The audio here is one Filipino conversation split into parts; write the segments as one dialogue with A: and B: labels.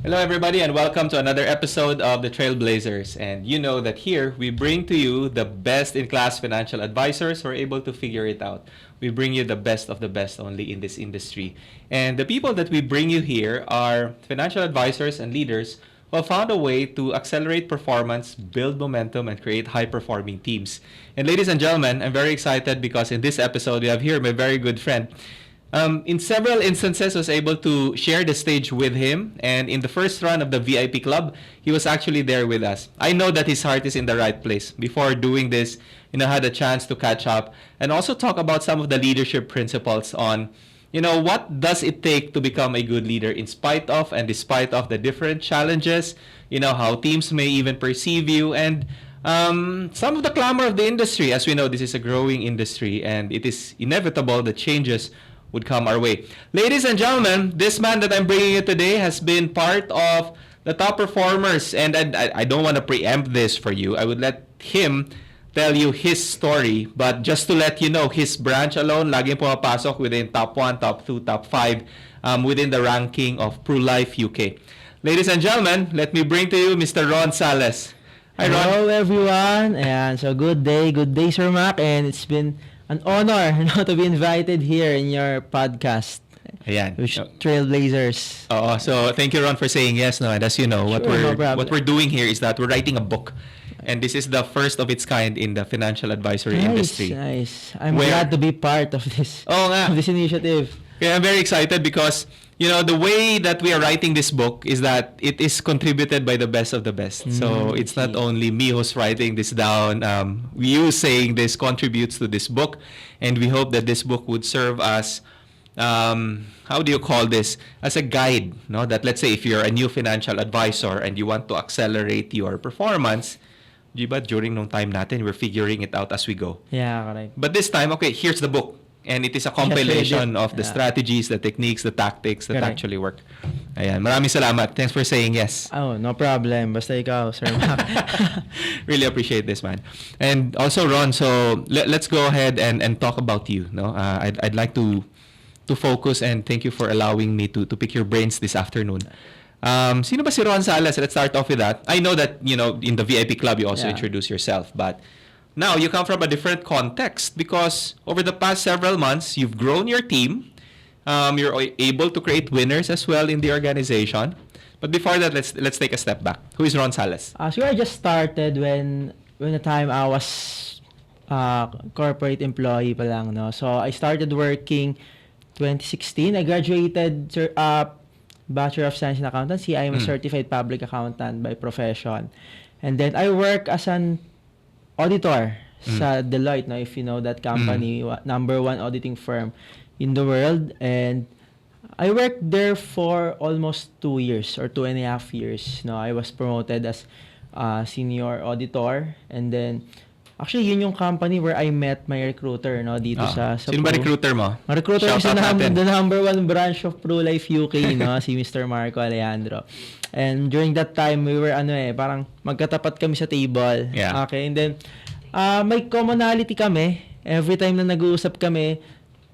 A: Hello, everybody, and welcome to another episode of the Trailblazers. And you know that here we bring to you the best in class financial advisors who are able to figure it out. We bring you the best of the best only in this industry. And the people that we bring you here are financial advisors and leaders who have found a way to accelerate performance, build momentum, and create high performing teams. And ladies and gentlemen, I'm very excited because in this episode we have here my very good friend. In several instances, was able to share the stage with him. And in the first run of the VIP Club, he was actually there with us. I know that his heart is in the right place. Before doing this, had a chance to catch up and also talk about some of the leadership principles on, what does it take to become a good leader in spite of and despite of the different challenges, how teams may even perceive you, and some of the clamor of the industry. As we know, this is a growing industry and it is inevitable that changes would come our way. Ladies and gentlemen, this man that I'm bringing you today has been part of the top performers, and I don't want to preempt this for you. I would let him tell you his story, but just to let you know, his branch alone, laging pumapasok within top 1, top 2, top 5 within the ranking of PruLife UK. Ladies and gentlemen, let me bring to you Mr. Ron Sales.
B: Hi, Ron. Hello, everyone. And so good day, Sir Mac, and it's been an honor to be invited here in your podcast.
A: Ayan.
B: With Trailblazers.
A: So thank you, Ron, for saying yes. No, and as you know, what we're doing here is that we're writing a book, and this is the first of its kind in the financial advisory industry.
B: Nice. I'm glad to be part of this. Of this initiative.
A: Yeah, I'm very excited because the way that we are writing this book is that it is contributed by the best of the best. So it's not only me who's writing this down. You saying this contributes to this book, and we hope that this book would serve as how do you call this? As a guide, no? That let's say if you're a new financial advisor and you want to accelerate your performance, diba, during nung time natin, we're figuring it out as we go.
B: Yeah, correct.
A: But this time, okay, here's the book. And it is a compilation of the strategies, the techniques, the tactics that actually work. Ayan. Maraming salamat. Thanks for saying yes.
B: Oh, no problem. Basta ikaw, Sir Mac.
A: Really appreciate this, man. And also, Ron, so let's go ahead and talk about you. No, I'd like to focus, and thank you for allowing me to pick your brains this afternoon. Sino ba si Ron Sales? Let's start off with that. I know that, in the VIP Club, you also introduce yourself, but now, you come from a different context because over the past several months, you've grown your team. You're able to create winners as well in the organization. But before that, let's take a step back. Who is Ron Sales?
B: So I just started when the time I was corporate employee pa lang, no? So I started working 2016. I graduated Bachelor of Science in Accountancy. I am a certified public accountant by profession. And then I work as an auditor sa Deloitte, no, if you know that company, number 1 auditing firm in the world. And I worked there for almost 2 years or 2.5 years. No, I was promoted as senior auditor, and then actually yun yung company where I met my recruiter, no, dito sa
A: Sino ba recruiter mo?
B: My recruiter is the number 1 branch of PruLife UK, no, si Mr. Marco Alejandro. And during that time, we were parang magkatapat kami sa table.
A: Yeah.
B: Okay, and then may commonality kami. Every time na nag-uusap kami,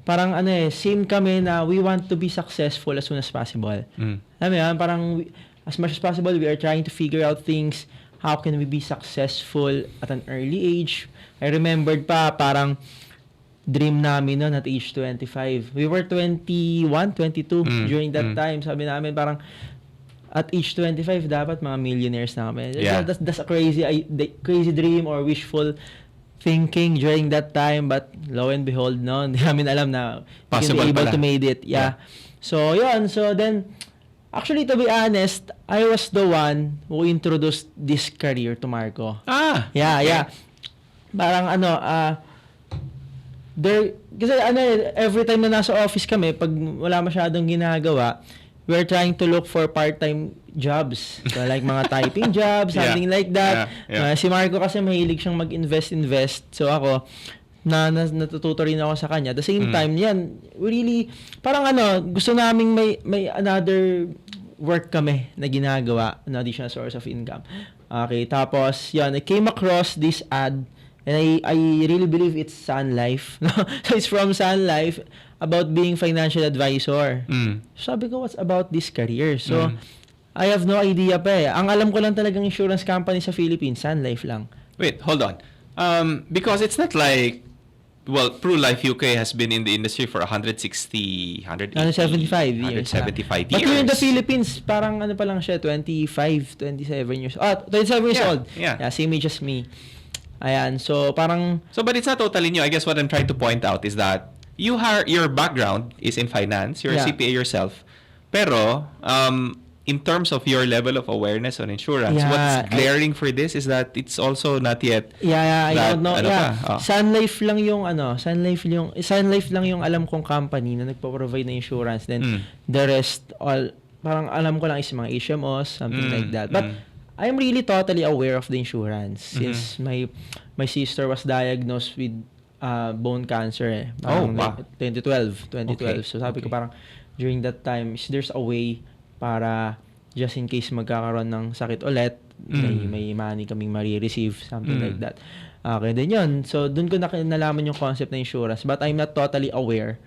B: parang same kami na we want to be successful as soon as possible. Alam mo yan, parang as much as possible, we are trying to figure out things. How can we be successful at an early age? I remembered pa, parang dream namin noon at age 25. We were 21, 22 during that time. Sabi namin parang at age 25 dapat mga millionaires na kami.
A: Yeah.
B: That's a crazy dream or wishful thinking during that time, but lo and behold, no, hindi namin alam na we can be able to made it. Yeah. So yun, so then actually, to be honest, I was the one who introduced this career to Marco. Yeah. Parang kasi every time na nasa office kami, pag wala masyadong ginagawa, we're trying to look for part-time jobs. So like mga typing jobs, something like that.
A: Yeah.
B: Si Marco kasi mahilig siyang mag-invest. So ako, natututo rin ako sa kanya. At the same time, yan, really, parang gusto naming may another work kami na ginagawa, an additional source of income. Okay, tapos, yan, I came across this ad, and I really believe it's Sun Life. So it's from Sun Life about being financial advisor. So sabi ko, what's about this career? So I have no idea pa eh. Ang alam ko lang talagang insurance company sa Philippines, Sun Life lang.
A: Wait, hold on. Because it's not like, well, PruLife UK has been in the industry for 160, 180,
B: 175 years.
A: 175
B: But
A: years.
B: here in the Philippines, parang ano pa lang siya, 25, 27 years. 27 years
A: Yeah,
B: old.
A: yeah.
B: Same age as me. Ayan, so parang,
A: So, but it's not totally new. I guess what I'm trying to point out is that your background is in finance. You're a
B: Yeah.
A: CPA yourself. Pero, in terms of your level of awareness on insurance,
B: Yeah,
A: what's glaring for this is that it's also not yet
B: I
A: that,
B: don't know.
A: ano
B: Yeah,
A: pa, oh.
B: Sun Life lang yung alam kong company na nagpo-provide na insurance. Then, the rest, all, parang alam ko lang is mga HMOs, something like that. But, I'm really totally aware of the insurance since my sister was diagnosed with bone cancer eh. Parang
A: wow.
B: 2012.
A: Okay,
B: So sabi ko
A: okay.
B: parang during that time, is there's a way para just in case magkakaroon ng sakit ulit, may money kaming marireceive, something like that. Okay, then yun. So dun ko nalaman yung concept na insurance, but I'm not totally aware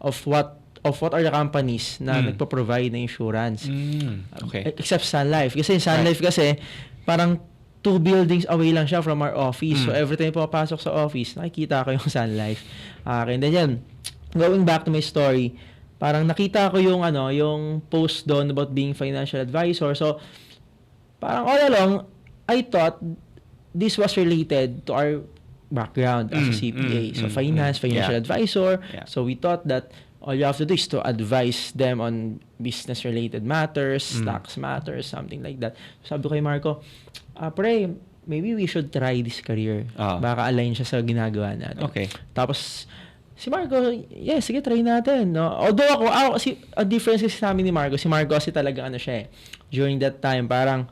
B: of what are the companies na nagpo-provide ng insurance.
A: Okay.
B: Except Sun Life. Kasi Sun Life kasi, parang 2 buildings away lang siya from our office. So, every time papasok sa office, nakikita ko yung Sun Life. Okay, then yan. Going back to my story, parang nakita ko yung post doon about being financial advisor. So, parang all along, I thought this was related to our background as a CPA. So, financial
A: Yeah.
B: advisor.
A: Yeah.
B: So, we thought that all you have to do is to advise them on business-related matters, tax matters, something like that. So, sabi ko kay Marco, pre, maybe we should try this career. Baka align siya sa ginagawa natin.
A: Okay.
B: Tapos, si Marco, yes, sige, try natin. No? Although ako kasi, a difference kasi sa amin ni Marco, si Marco kasi talaga siya eh. During that time, parang,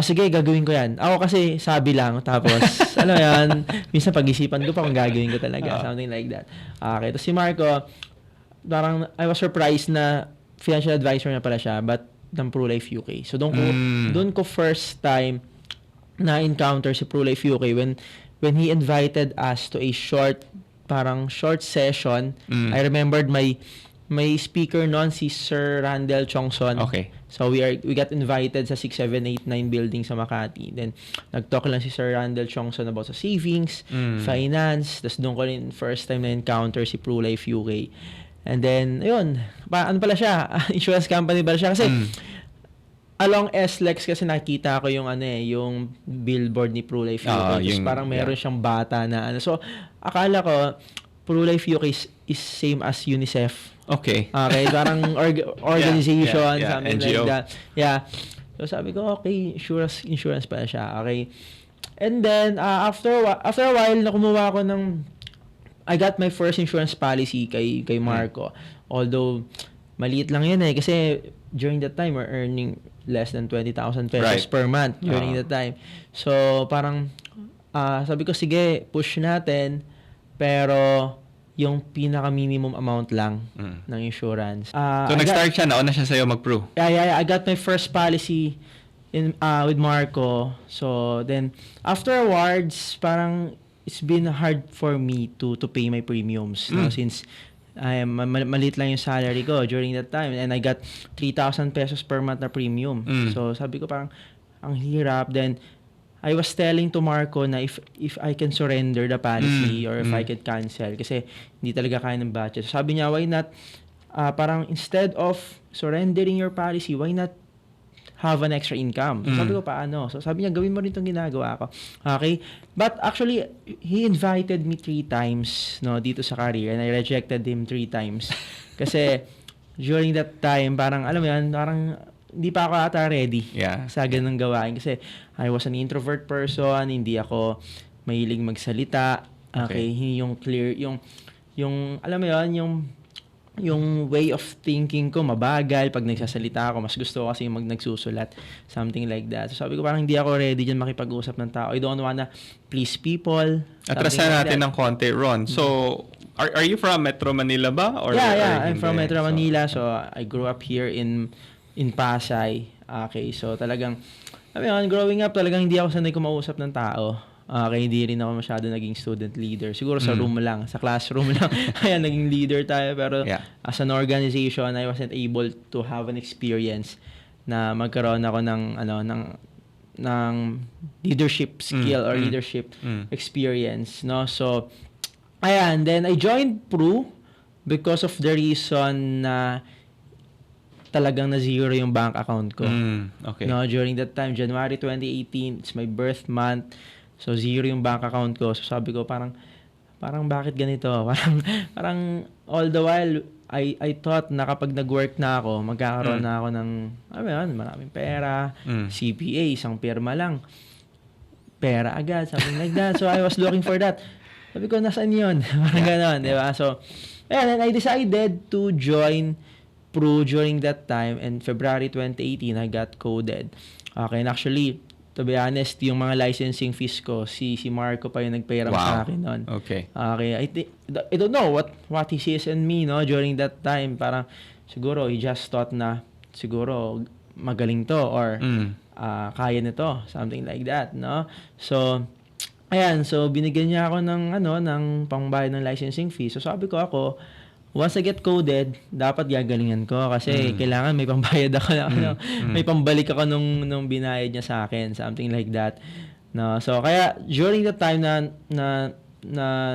B: sige, gagawin ko yan. Ako kasi sabi lang, tapos, alam yan, minsan pag-isipan ko pa kung gagawin ko talaga, something like that. Okay, tapos si Marco, parang, I was surprised na financial advisor na pala siya, but ng PruLife UK. So, doon ko first time na-encounter si PruLife UK when he invited us to a short session. I remembered my speaker noon si Sir Randall Chongson.
A: Okay.
B: So we got invited sa 6, 7, 8, 9 building sa Makati. Then nag-talk lang si Sir Randall Chongson about sa savings, finance. Tapos doon ko rin first time na encounter si PruLife UK. And then ayun, ano pala siya? Insurance company pala siya kasi along SLEX kasi nakita ko yung yung billboard ni PruLife UK. Tapos parang meron siyang bata na So akala ko PruLife UK is same as UNICEF.
A: Okay.
B: Okay, parang organization,
A: yeah,
B: something
A: NGO.
B: like that. Yeah. So sabi ko, okay, insurance pala siya. Okay. And then, after a while, na kumuha ako I got my first insurance policy kay Marco. Although, maliit lang yun eh. Kasi, during that time, we're earning less than 20,000 pesos per month during that time. So, parang, sabi ko, sige, push natin. Pero, yung pinaka-minimum amount lang ng insurance.
A: So, nag-start siya, nauna siya sa'yo mag-pro.
B: Yeah. I got my first policy with Marco. So, then, afterwards, parang it's been hard for me to pay my premiums. No? Since maliit lang yung salary ko during that time. And I got 3,000 pesos per month na premium. So, sabi ko parang, ang hirap. Then, I was telling to Marco na if I can surrender the policy or if I could cancel kasi hindi talaga kaya ng budget. So sabi niya, why not, parang instead of surrendering your policy, why not have an extra income? So sabi ko, paano? So sabi niya, gawin mo rin itong ginagawa ko. Okay? But actually, he invited me 3 times dito sa career and I rejected him 3 times. Kasi during that time, parang alam mo yan, parang hindi pa ako ata ready sa ganung gawain kasi I was an introvert person, hindi ako mahilig magsalita. Okay, yung clear, yung alam mo yon, yung way of thinking ko mabagal pag nagsasalita ako. Mas gusto ko kasi nagsusulat, something like that. So sabi ko parang hindi ako ready diyan makipag-usap ng tao. I don't wanna please people.
A: Atrasan natin ng konti, Ron. So, are you from Metro Manila ba? Or
B: I'm from Metro Manila. So I grew up here in Pasay. Okay, so talagang growing up talagang hindi ako sanay kumausap ng tao. Okay, hindi rin ako masyado naging student leader. Siguro sa room lang, sa classroom lang. Kaya naging leader tayo. Pero as an organization, I wasn't able to have an experience na magkaroon ako ng leadership skill or leadership experience, no? So ayan, then I joined Pru because of the reason na talagang na-zero yung bank account ko.
A: Okay.
B: No, during that time, January 2018, it's my birth month. So, zero yung bank account ko. So, sabi ko, parang bakit ganito? Parang all the while, I thought na kapag nag-work na ako, magkakaroon na ako ng, maraming pera, CPA, isang pirma lang. Pera agad, something like that. So, I was looking for that. Sabi ko, nasaan yun? Parang ganon, di ba? So, and I decided to join Pru during that time, and February 2018 I got coded. Okay, and actually, to be honest, yung mga licensing fees ko, si Marco pa yung nagpairam sa akin noon.
A: Okay.
B: Okay, I don't know what he sees in me, no, during that time. Parang siguro he just thought na siguro magaling to or kaya nito, something like that, no? So ayan, so binigyan niya ako ng pangbayad ng licensing fee. So sabi ko once I get coded, dapat gagalingan ko kasi kailangan may pambayad ako may pambalik ako nung binayad niya sa akin, something like that. No, so kaya during the time na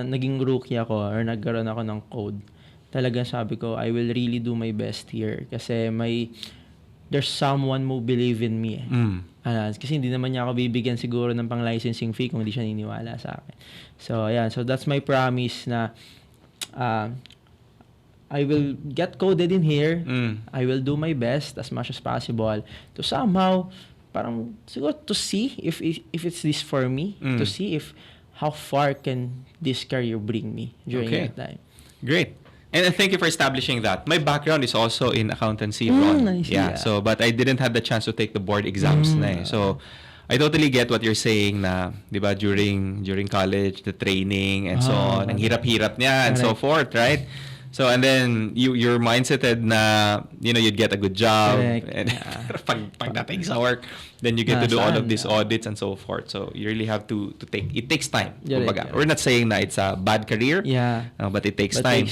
B: naging rookie ako or nagkaroon ako ng code, talagang sabi ko, I will really do my best here kasi there's someone who believe in me. Kasi hindi naman niya ako bibigyan siguro ng pang-licensing fee kung hindi siya niniwala sa akin. So, ayan. So, that's my promise na I will get coded in here. I will do my best as much as possible to somehow, parang siguro to see if it's this for me, to see how far can this career bring me during that time.
A: Great. And thank you for establishing that. My background is also in accountancy, Ron.
B: Nice, yeah.
A: So, but I didn't have the chance to take the board exams na eh. So, I totally get what you're saying na, di ba, during college, the training and so on, ang hirap-hirap niya and so forth, right? So, and then, your mindseted na, you'd get a good job.
B: Correct.
A: And pagdating sa work, then you get to do all of these audits and so forth. So, you really have to take, it takes time. Kumbaga. We're not saying na it's a bad career, but it takes time.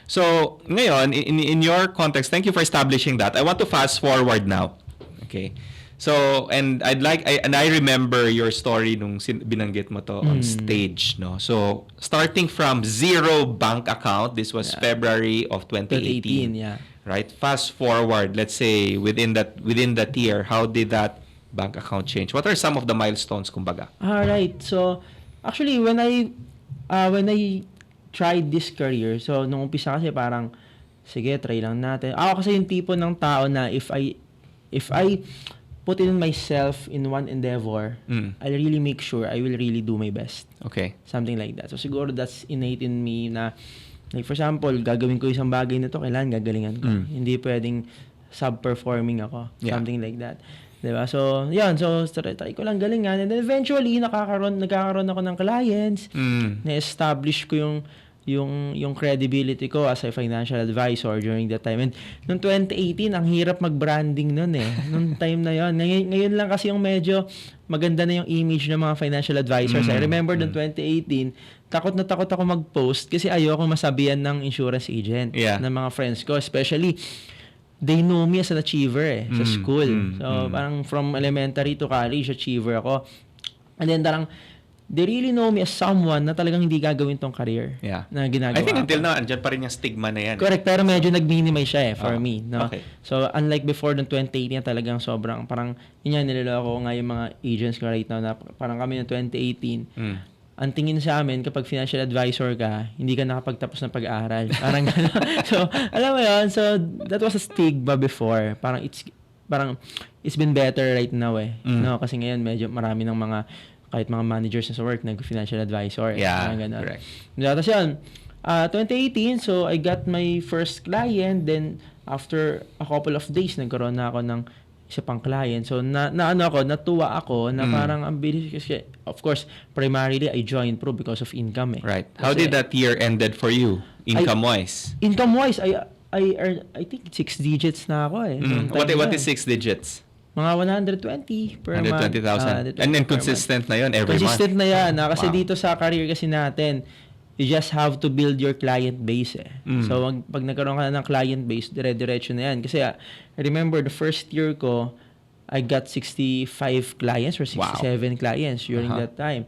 A: So, ngayon, in your context, thank you for establishing that. I want to fast forward now. Okay. So, and I remember your story nung binanggit mo to on stage, no? So, starting from zero bank account, this was February of 2018. Right? Fast forward, let's say within that year, how did that bank account change? What are some of the milestones, kumbaga?
B: All right. So, actually when I tried this career, so nung umpisa kasi parang sige, try lang natin. Ako kasi yung tipo ng tao na if I put in myself in one endeavor, I'll really make sure I will really do my best.
A: Okay.
B: Something like that. So siguro that's innate in me na, like for example, gagawin ko isang bagay na to, kailangan gagalingan ko. Hindi pwedeng sub-performing ako. Something like that. Diba? So, yun. So, try ko lang galingan. And then eventually, nagkakaroon ako ng clients. Na-establish ko yung credibility ko as a financial advisor during that time. And noong 2018, ang hirap mag-branding nun eh. Noong time na yon. Ngayon lang kasi yung medyo maganda na yung image ng mga financial advisors. I remember noong 2018, takot na takot ako mag-post kasi ayoko masabihan ng insurance agent ng mga friends ko. Especially, they know me as an achiever sa school. So, parang from elementary to college, achiever ako. And then, they really know me as someone na talagang hindi gagawin tong career na ginagawa.
A: I think until now, andyan pa rin yung stigma na yan.
B: Correct, pero medyo nag-minimize siya for me. No?
A: Okay.
B: So, unlike before ng 2018, talagang sobrang, parang, yun yan, niloloko nga yung mga agents ko right now na parang kami ng 2018, ang tingin sa amin, kapag financial advisor ka, hindi ka nakapagtapos ng pag-aaral. Parang gano'n. So, alam mo yun, so, that was a stigma before. Parang it's been better right now no? Kasi ngayon, medyo marami ng mga kahit mga managers na sa work, nag-financial advisor.
A: Correct.
B: Tapos yun, 2018, so I got my first client. Then, after a couple of days, nagkaroon na ako ng isa pang client. So, natuwa ako na parang ang bilis kasi, of course, primarily, I joined Pru because of income.
A: Right. How did that year ended for you, income-wise?
B: Income-wise, I think 6 digits na ako
A: What is 6 digits?
B: Mga 120 per month.
A: 120,000. And then consistent na yun every month.
B: Consistent na yan. Kasi dito sa career kasi natin, you just have to build your client base eh.
A: Mm.
B: So pag nagkaroon ka na ng client base, dire-diretso na yan. Kasi I remember the first year ko, I got 65 clients or 67 clients during that time.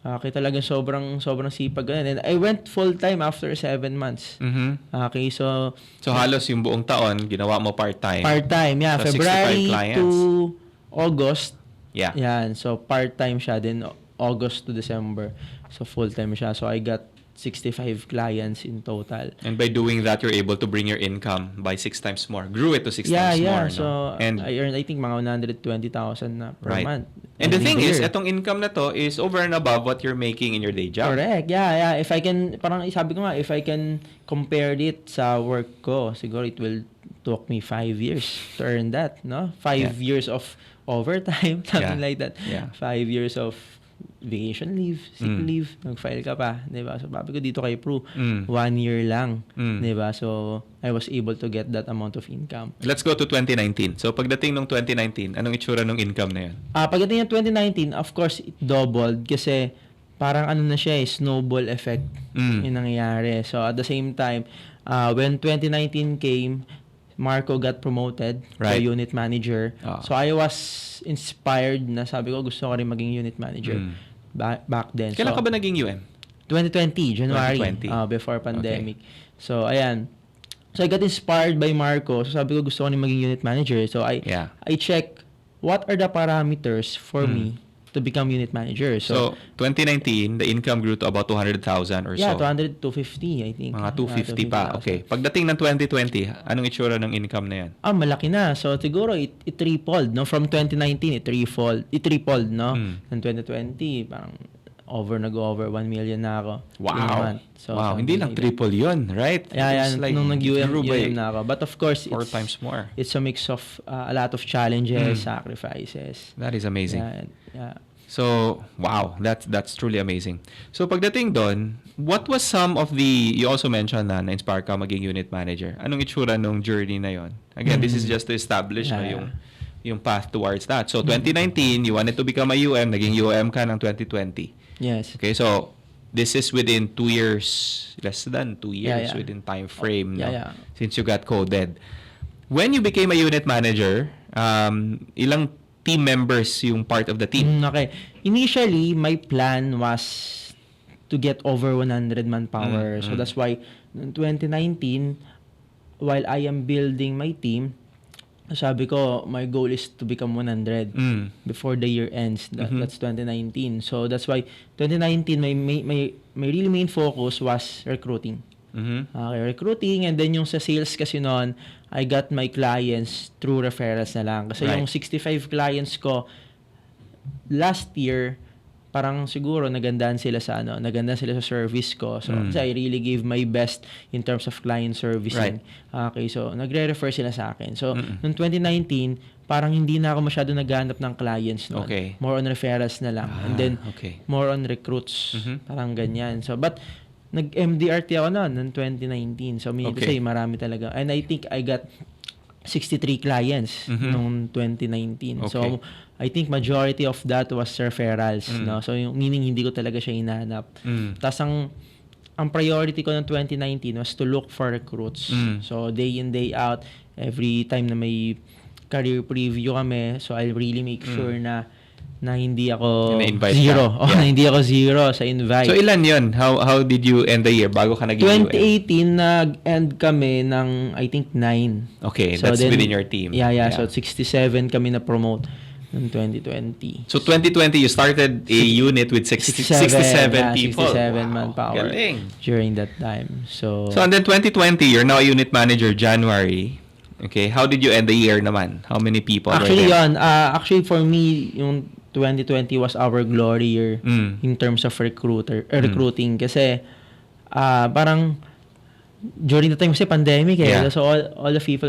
B: Okay, talagang sobrang sipag ganun. And I went full-time after 7 months. Okay, so
A: halos yung buong taon, ginawa mo part-time.
B: part-time, yeah.
A: So, 65
B: February
A: clients.
B: to August.
A: Yeah.
B: Yan, so part-time siya. Then August to December. So full-time siya. So I got 65 clients in total.
A: And by doing that, you're able to bring your income by 6 times more. Grew it to 6 times more.
B: Yeah.
A: No?
B: So
A: And
B: I earned, I think, mga 120,000 na per
A: Right.
B: month.
A: And the thing is,
B: year.
A: etong income na to is over and above what you're making in your day job.
B: Correct. Yeah. If I can, parang sabi ko nga, if I can compare it sa work ko, siguro it will took me 5 years to earn that, no? 5 years of overtime, something like that.
A: Yeah.
B: 5 years of vacation leave, sick leave, nag-file ka pa, 'di ba? So sabi ko dito kay Pru, 1 year lang, 'di ba? So I was able to get that amount of income.
A: Let's go to 2019. So pagdating ng 2019, anong itsura ng income na 'yan?
B: Pagdating ng 2019, of course, it doubled kasi parang ano na siya, snowball effect yung nangyayari. So at the same time, when 2019 came, Marco got promoted to unit manager. So I was inspired na sabi ko gusto ko rin maging unit manager back then.
A: Kailan
B: so,
A: ka ba naging UM?
B: 2020, January,
A: 2020.
B: Before pandemic. Okay. So ayan. So I got inspired by Marco. So sabi ko gusto ko rin maging unit manager. So I check what are the parameters for me to become unit manager.
A: So 2019, the income grew to about 200,000 or so.
B: Yeah, 200 to 50, I think.
A: Mga 250 pa. Okay. Pagdating ng 2020, anong itsura ng income na yan?
B: Malaki na. So siguro it tripled, no? From 2019, it tripled, no? Ng 2020, parang nag-over 1 million na ako.
A: Wow.
B: So,
A: Hindi lang triple yun, right?
B: Yeah,
A: like
B: nung nag-UM na ako. But of course,
A: 4 times more.
B: It's a mix of a lot of challenges, sacrifices.
A: That is amazing.
B: Yeah.
A: So, wow, that's truly amazing. So, pagdating doon, what was some of you also mentioned na na-inspire ka maging unit manager. Anong itsura nung journey na yon? Again, this is just to establish yung path towards that. So, 2019, you wanted to become a UM, naging UM ka ng 2020.
B: Yes.
A: Okay, so this is within 2 years, less than 2 years within time frame, since you got coded. When you became a unit manager, ilang team members yung part of the team?
B: Okay. Initially, my plan was to get over 100 manpower. So that's why in 2019, while I am building my team, sabi ko, my goal is to become 100 before the year ends. That's 2019. So that's why 2019, my really main focus was recruiting. Okay, recruiting, and then yung sa sales kasi noon, I got my clients through referrals na lang. Kasi yung 65 clients ko, last year, parang siguro nagandahan sila sa service ko. So kasi I really gave my best in terms of client servicing. Okay, so nagre-refer sila sa akin. So noong 2019, parang hindi na ako masyado naghanap ng clients noon.
A: Okay.
B: More on referrals na lang. And then more on recruits. Parang ganyan. So but nag-MDRT ako noon 2019. So meaning to say, marami talaga. And I think I got 63 clients noong 2019.
A: Okay.
B: So I think majority of that was referrals, no? So yung meaning hindi ko talaga siya hinahanap. Tapos ang priority ko ng 2019 was to look for recruits. So day in, day out, every time na may career preview kami, so I really make sure na hindi ako zero. Na hindi ako zero sa invite.
A: So ilan yun? How did you end the year bago ka naging
B: 2018 nag-end kami ng I think 9.
A: Okay,
B: so
A: that's
B: then,
A: within your team.
B: Yeah. So 67 kami na promote in 2020.
A: So 2020 you started a unit with 67 people.
B: 67 manpower during that time. So
A: and then 2020 you're now a unit manager January. Okay, how did you end the year naman? How many people
B: actually
A: were there?
B: Actually for me yung 2020 was our glory year in terms of recruiting kasi parang during the time kasi pandemic so all the people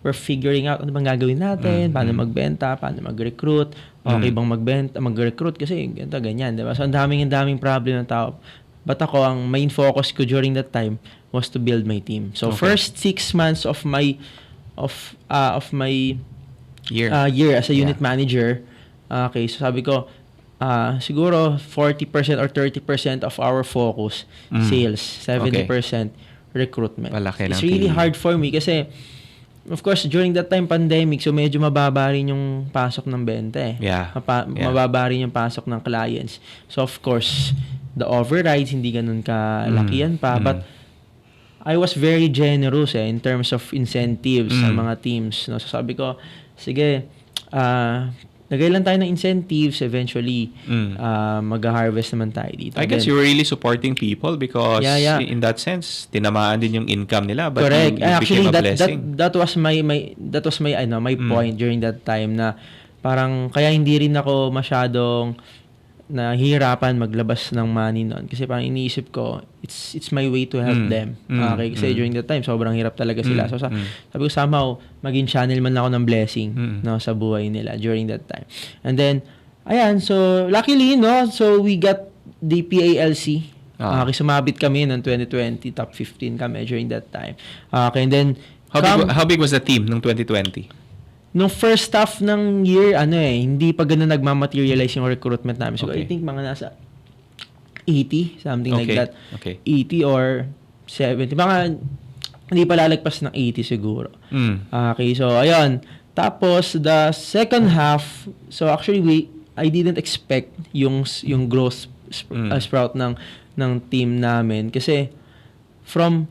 B: were figuring out ano bang gagawin natin, paano magbenta, paano mag-recruit, okay bang mag-recruit kasi ganyan, diba? So ang daming problem ng tao. But ako, ang main focus ko during that time was to build my team. So first 6 months of my year as a unit manager, okay, so sabi ko, siguro 40% or 30% of our focus, sales. 70% recruitment.
A: Malaki
B: It's
A: ng
B: really
A: team.
B: hard for me kasi, of course, during that time, pandemic, so medyo mababa rin yung pasok ng benta eh.
A: Yeah.
B: Mababa rin yung pasok ng clients. So, of course, the overrides, hindi ganun kalakihan pa. But, I was very generous in terms of incentives sa mga teams. No? So, sabi ko, sige, lagay lang tayo ng incentives, eventually, mag-harvest naman tayo dito.
A: I guess you're really supporting people because
B: Yeah.
A: in that sense, tinamaan din yung income nila, but
B: correct.
A: you
B: Actually,
A: became a blessing.
B: that was my my point during that time na parang kaya hindi rin ako masyadong nahihirapan maglabas ng money noon kasi parang iniisip ko it's my way to help them. Okay, kasi during that time sobrang hirap talaga sila. So sabi ko somehow maging channel man ako ng blessing no sa buhay nila during that time. And then ayan, so luckily no, so we got the PALC. Okay, sumabit kami ng 2020, top 15 kami during that time. Okay, and then
A: How big was the team nung 2020?
B: nung first half ng year, hindi pa ganun nagmamaterialize yung recruitment namin. So, I think mga nasa 80, something like that.
A: Okay.
B: 80 or 70. Mga hindi pa lalagpas ng 80 siguro. Okay, so, ayun. Tapos, the second half, so actually, I didn't expect yung growth sprout ng team namin. Kasi, from,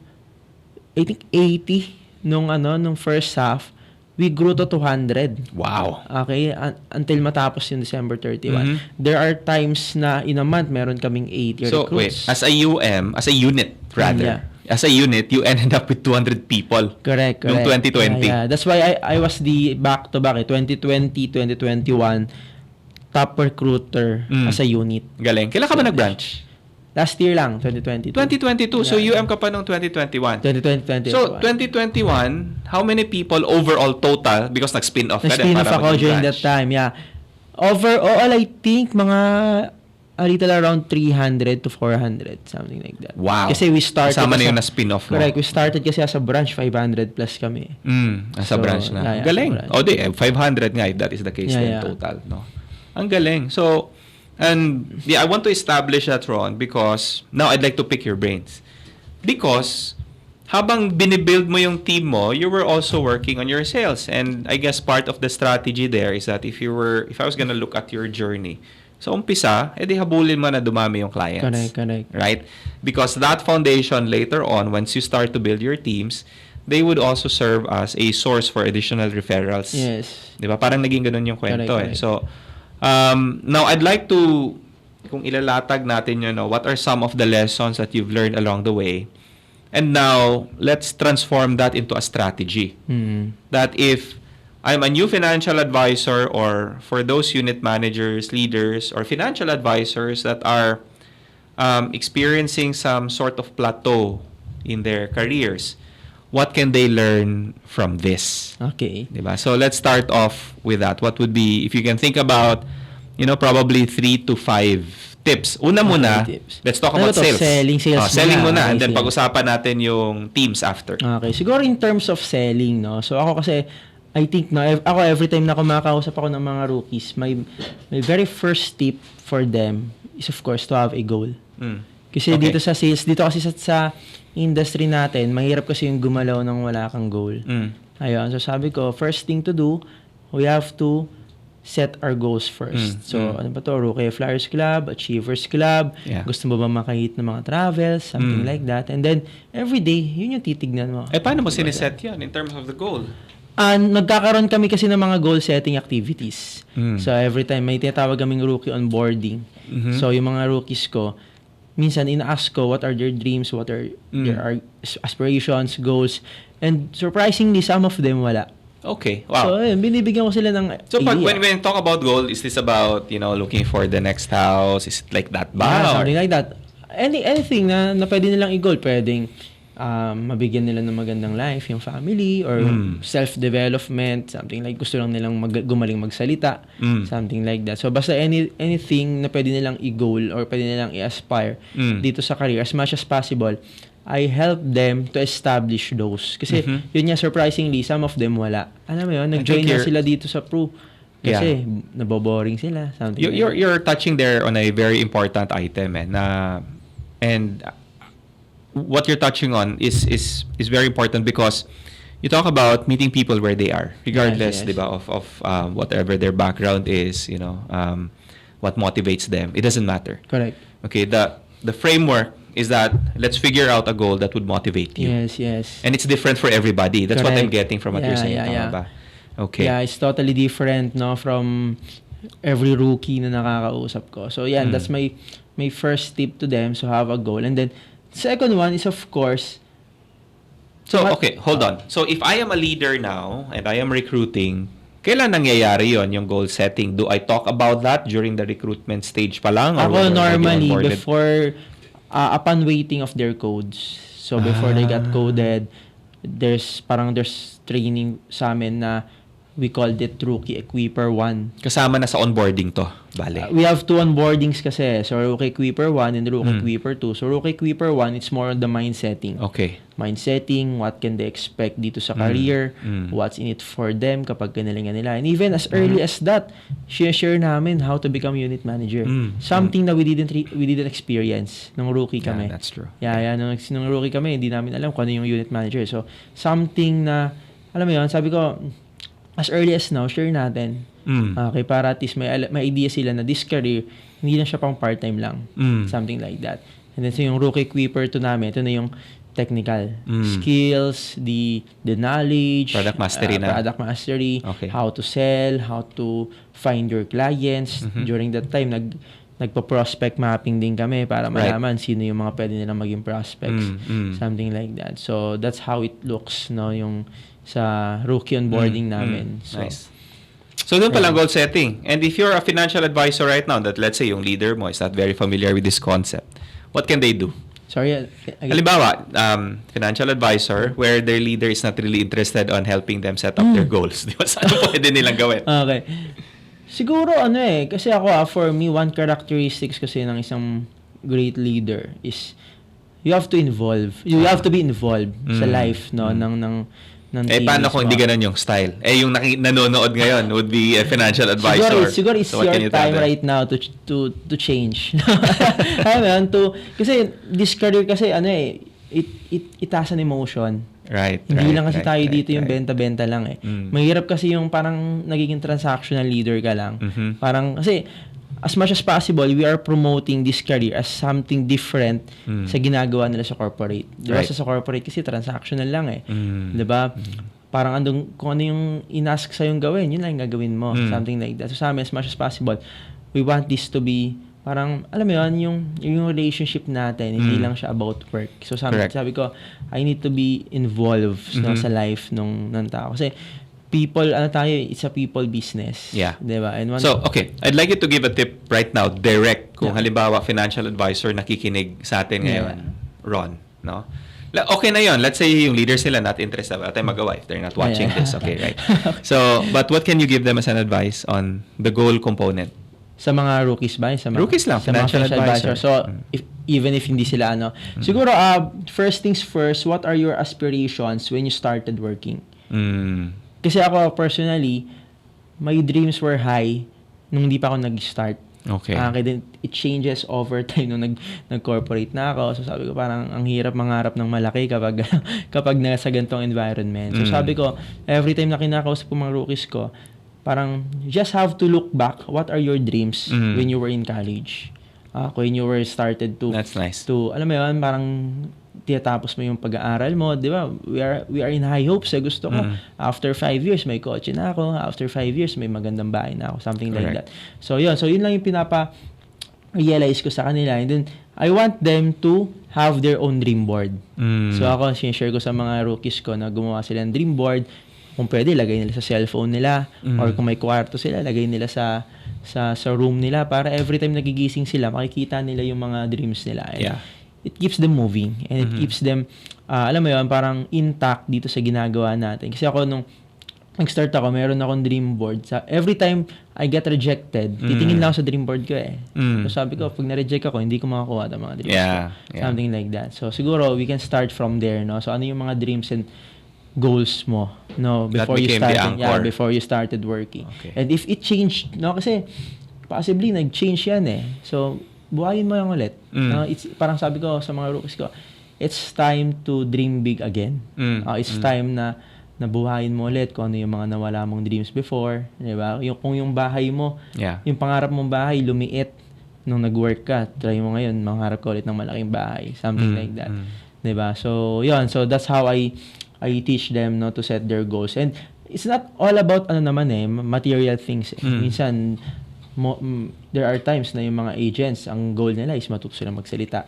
B: I think, 80 nung first half, we grew to 200.
A: Wow.
B: Okay, until matapos yung December 31. There are times na in a month meron kaming 80
A: So,
B: recruits.
A: wait, as a unit rather.
B: Yeah.
A: As a unit, you ended up with 200 people.
B: Correct.
A: Noong 2020.
B: Yeah. That's why I was the back-to-back, 2020, 2021, top recruiter as a unit.
A: Galing. Kailan ka ba nag-branch?
B: Last year lang, 2022.
A: 2022. So, UM ka pa noong 2021.
B: 2020.
A: So, 2021, how many people overall total? Because nag-spin off ka din.
B: Na-spin off
A: para
B: ako
A: maging
B: during
A: branch.
B: that time, yeah. Overall, I think mga a little around 300 to 400, something like that.
A: Wow.
B: Kasi we started...
A: Kasama na yung na-spin off mo.
B: Correct. We started kasi as a branch, 500 plus kami.
A: As a
B: So,
A: branch na.
B: yeah,
A: Galing.
B: branch.
A: O di, 500 nga if that is the case then total. No? Ang galing. So, and yeah, I want to establish that, Ron, because now I'd like to pick your brains. Because habang binibuild mo yung team mo, you were also working on your sales. And I guess part of the strategy there is that if I was gonna look at your journey, so umpisa, edi habulin mo na dumami yung clients.
B: Correct.
A: Right? Because that foundation later on, once you start to build your teams, they would also serve as a source for additional referrals.
B: Yes.
A: Di ba? Parang naging ganun yung kwento
B: Correct.
A: So, now I'd like to, kung ilalatag natin what are some of the lessons that you've learned along the way? And now, let's transform that into a strategy. That if I'm a new financial advisor or for those unit managers, leaders, or financial advisors that are experiencing some sort of plateau in their careers, what can they learn from this?
B: Okay.
A: Diba? So let's start off with that. What would be, if you can think about, probably 3 to 5 tips. Una muna,
B: tips.
A: let's talk
B: Ano
A: about
B: to?
A: sales.
B: Sales
A: selling
B: muna.
A: muna.
B: Okay,
A: And then
B: sige.
A: pag-usapan natin yung teams after.
B: Okay. Siguro in terms of selling, no? So ako kasi, I think, no, ako every time na kumakausap ako ng mga rookies, my very first tip for them is of course to have a goal. Kasi
A: Okay.
B: dito sa sales, dito kasi sa industry natin, mahirap kasi yung gumalaw nang wala kang goal. Ayun, so sabi ko, first thing to do, we have to set our goals first. So, ano ba to? Rookie Flyers Club, Achievers Club,
A: Yeah.
B: gusto mo ba makahit ng mga travels, something like that. And then, every day, yun yung titignan mo.
A: Eh, paano mo siniset yan in terms of the goal?
B: Nagkakaroon kami kasi ng mga goal setting activities. So, every time, may tinatawag kaming rookie onboarding. So, yung mga rookies ko, minsan ina-ask ko what are their dreams, what are their aspirations, goals, and surprisingly, some of them wala.
A: Okay.
B: So,
A: Wow.
B: ayun, binibigyan ko sila ng
A: So, pag,
B: idea.
A: when talk about goal, is this about, looking for the next house? Is it like that ba?
B: Yeah,
A: Or-
B: something like that. Anything na pwede nilang i-goal, pwedeng mabigyan nila ng magandang life, yung family, or self-development, something like gusto lang nilang gumaling magsalita, something like that. So, basta anything na pwede nilang i-goal or pwede nilang i-aspire dito sa career, as much as possible, I help them to establish those. Kasi, yun nga, surprisingly, some of them wala. Alam mo yun, nag-join na
A: you're-
B: sila dito sa Pro. Kasi naboboring sila. Something
A: You're touching there on a very important item and what you're touching on is very important because you talk about meeting people where they are, regardless,
B: Yes.
A: diba, of whatever their background is, what motivates them. It doesn't matter.
B: Correct.
A: Okay, the framework is that let's figure out a goal that would motivate you.
B: Yes.
A: And it's different for everybody. That's what I'm
B: Correct.
A: getting from what you're saying. Tama ba? Okay.
B: Yeah, it's totally different, no, from every rookie na nakakausap ko. So, yan, that's my first tip to them, so have a goal. And then, second one is, of course,
A: So, okay, hold on. So, if I am a leader now and I am recruiting, kailan nangyayari yon yung goal setting? Do I talk about that during the recruitment stage pa lang? Or
B: ako
A: when they're already
B: normally,
A: onboarded?
B: before, upon waiting of their codes, so before they got coded, there's training sa amin na we called it Rookie Equiper 1.
A: Kasama na sa onboarding to, bale.
B: We have 2 onboardings kasi. So, Rookie Equiper 1 and Rookie Equiper 2. So, Rookie Equiper 1, it's more on the mind setting.
A: Okay.
B: Mind setting, what can they expect dito sa career, what's in it for them kapag ganalingan nila. And even as early as that, share namin how to become unit manager. Something that we didn't experience nung rookie kami.
A: Yeah, that's true.
B: Yeah, nung rookie kami, hindi namin alam kung ano yung unit manager. So, something na, alam mo yun, sabi ko, as early as now, share natin. Okay, para at least may idea sila na this career, hindi na siya pang part-time lang. Something like that. And then, so yung Rookie Equiper 2 namin, ito na yung technical skills, the knowledge,
A: Product mastery na.
B: Product mastery,
A: Okay.
B: how to sell, how to find your clients. During that time, nagpa-prospect mapping din kami para malaman sino yung mga pwede nilang maging prospects. Something like that. So, that's how it looks, no, yung sa rookie onboarding namin. So,
A: Nice. So, doon palang goal setting. And if you're a financial advisor right now that let's say yung leader mo is not very familiar with this concept, what can they do?
B: sorry, again.
A: Halimbawa, financial advisor where their leader is not really interested on helping them set up their goals. Di ba? Saan pwede nilang gawin?
B: Okay. Siguro kasi ako for me, one characteristics kasi ng isang great leader is you have to be involved sa life ng
A: Paano kung hindi ganun yung style? Yung nanonood ngayon would be a financial advisor.
B: Siguro it's
A: so what can
B: your
A: you tell
B: time
A: them?
B: right now to change. Alam mo, kasi this career kasi it has an emotion.
A: Right.
B: Hindi lang kasi tayo dito yung
A: right.
B: benta-benta lang eh. Mahirap kasi yung parang nagiging transactional leader ka lang. Parang kasi as much as possible, we are promoting this career as something different sa ginagawa nila sa corporate. Diba?
A: Right.
B: Sa corporate kasi transactional lang eh. Diba? Parang kung ano yung inask sa'yo yung gawin, yun lang yung gagawin mo. Something like that. So sa amin, as much as possible, we want this to be parang, alam mo yun, yung relationship natin, hindi lang siya about work. So sabi ko, I need to be involved no, sa life ng tao. Kasi people, it's a people business.
A: Yeah.
B: Diba? And
A: So, okay. I'd like you to give a tip right now, direct, kung halimbawa financial advisor nakikinig sa atin ngayon, Ron, no? Okay na yon. Let's say yung leaders sila not interested. Wala tayong magawa if they're not watching this. Okay, right? So, but what can you give them as an advice on the goal component?
B: Sa mga rookies ba?
A: Rookies lang,
B: sa mga
A: financial advisor.
B: So, even if hindi sila siguro, first things first, what are your aspirations when you started working? Kasi ako, personally, my dreams were high nung hindi pa ako nag-start.
A: Okay.
B: Kaya then, it changes over time nung nag-corporate na ako. So, sabi ko, parang ang hirap mangarap ng malaki kapag nasa ganitong environment. So, sabi ko, every time na kinakausap ko mga rookies ko, parang, you just have to look back, what are your dreams when you were in college? When you were started to...
A: That's nice.
B: Alam mo yun, parang tinatapos mo yung pag-aaral mo, di ba? We are in high hopes. Gusto ko, after 5 years, may kotse na ako. After 5 years, may magandang bahay na ako. Something like that. So, yun lang yung pinapa-realize ko sa kanila. And then, I want them to have their own dream board. So, ako, sinishare ko sa mga rookies ko na gumawa sila ng dream board. Kung pwede, lagay nila sa cellphone nila. Or kung may kwarto sila, lagay nila sa room nila para every time nagigising sila, makikita nila yung mga dreams nila. And it keeps them moving and it keeps them, alam mo yun, parang intact dito sa ginagawa natin. Kasi ako, nung nag-start ako, meron akong dream board. Every time I get rejected, titingin lang ako sa dream board ko eh. So sabi ko, pag na-reject ako, hindi ko makakuha ng mga dreams ko. Something like that. So siguro, we can start from there, no? So ano yung mga dreams and goals mo, no,
A: That
B: before you
A: became the
B: started,
A: anchor.
B: before you started working.
A: Okay.
B: And if it changed, no, kasi possibly nag-change yan eh. So, buhayin mo yan ulit. No, it's parang sabi ko sa mga rookies ko, it's time to dream big again. It's time na nabuhayin mo ulit kung ano yung mga nawala mong dreams before, di ba? Kung yung bahay mo,
A: Yeah.
B: yung pangarap mong bahay lumiit nung nag-work ka, try mo ngayon mangarap ka ulit ng malaking bahay, something like that. 'Di ba? So, 'yun. So that's how I teach them, no, to set their goals. And it's not all about material things. Minsan there are times na yung mga agents, ang goal nila is matuto silang magsalita.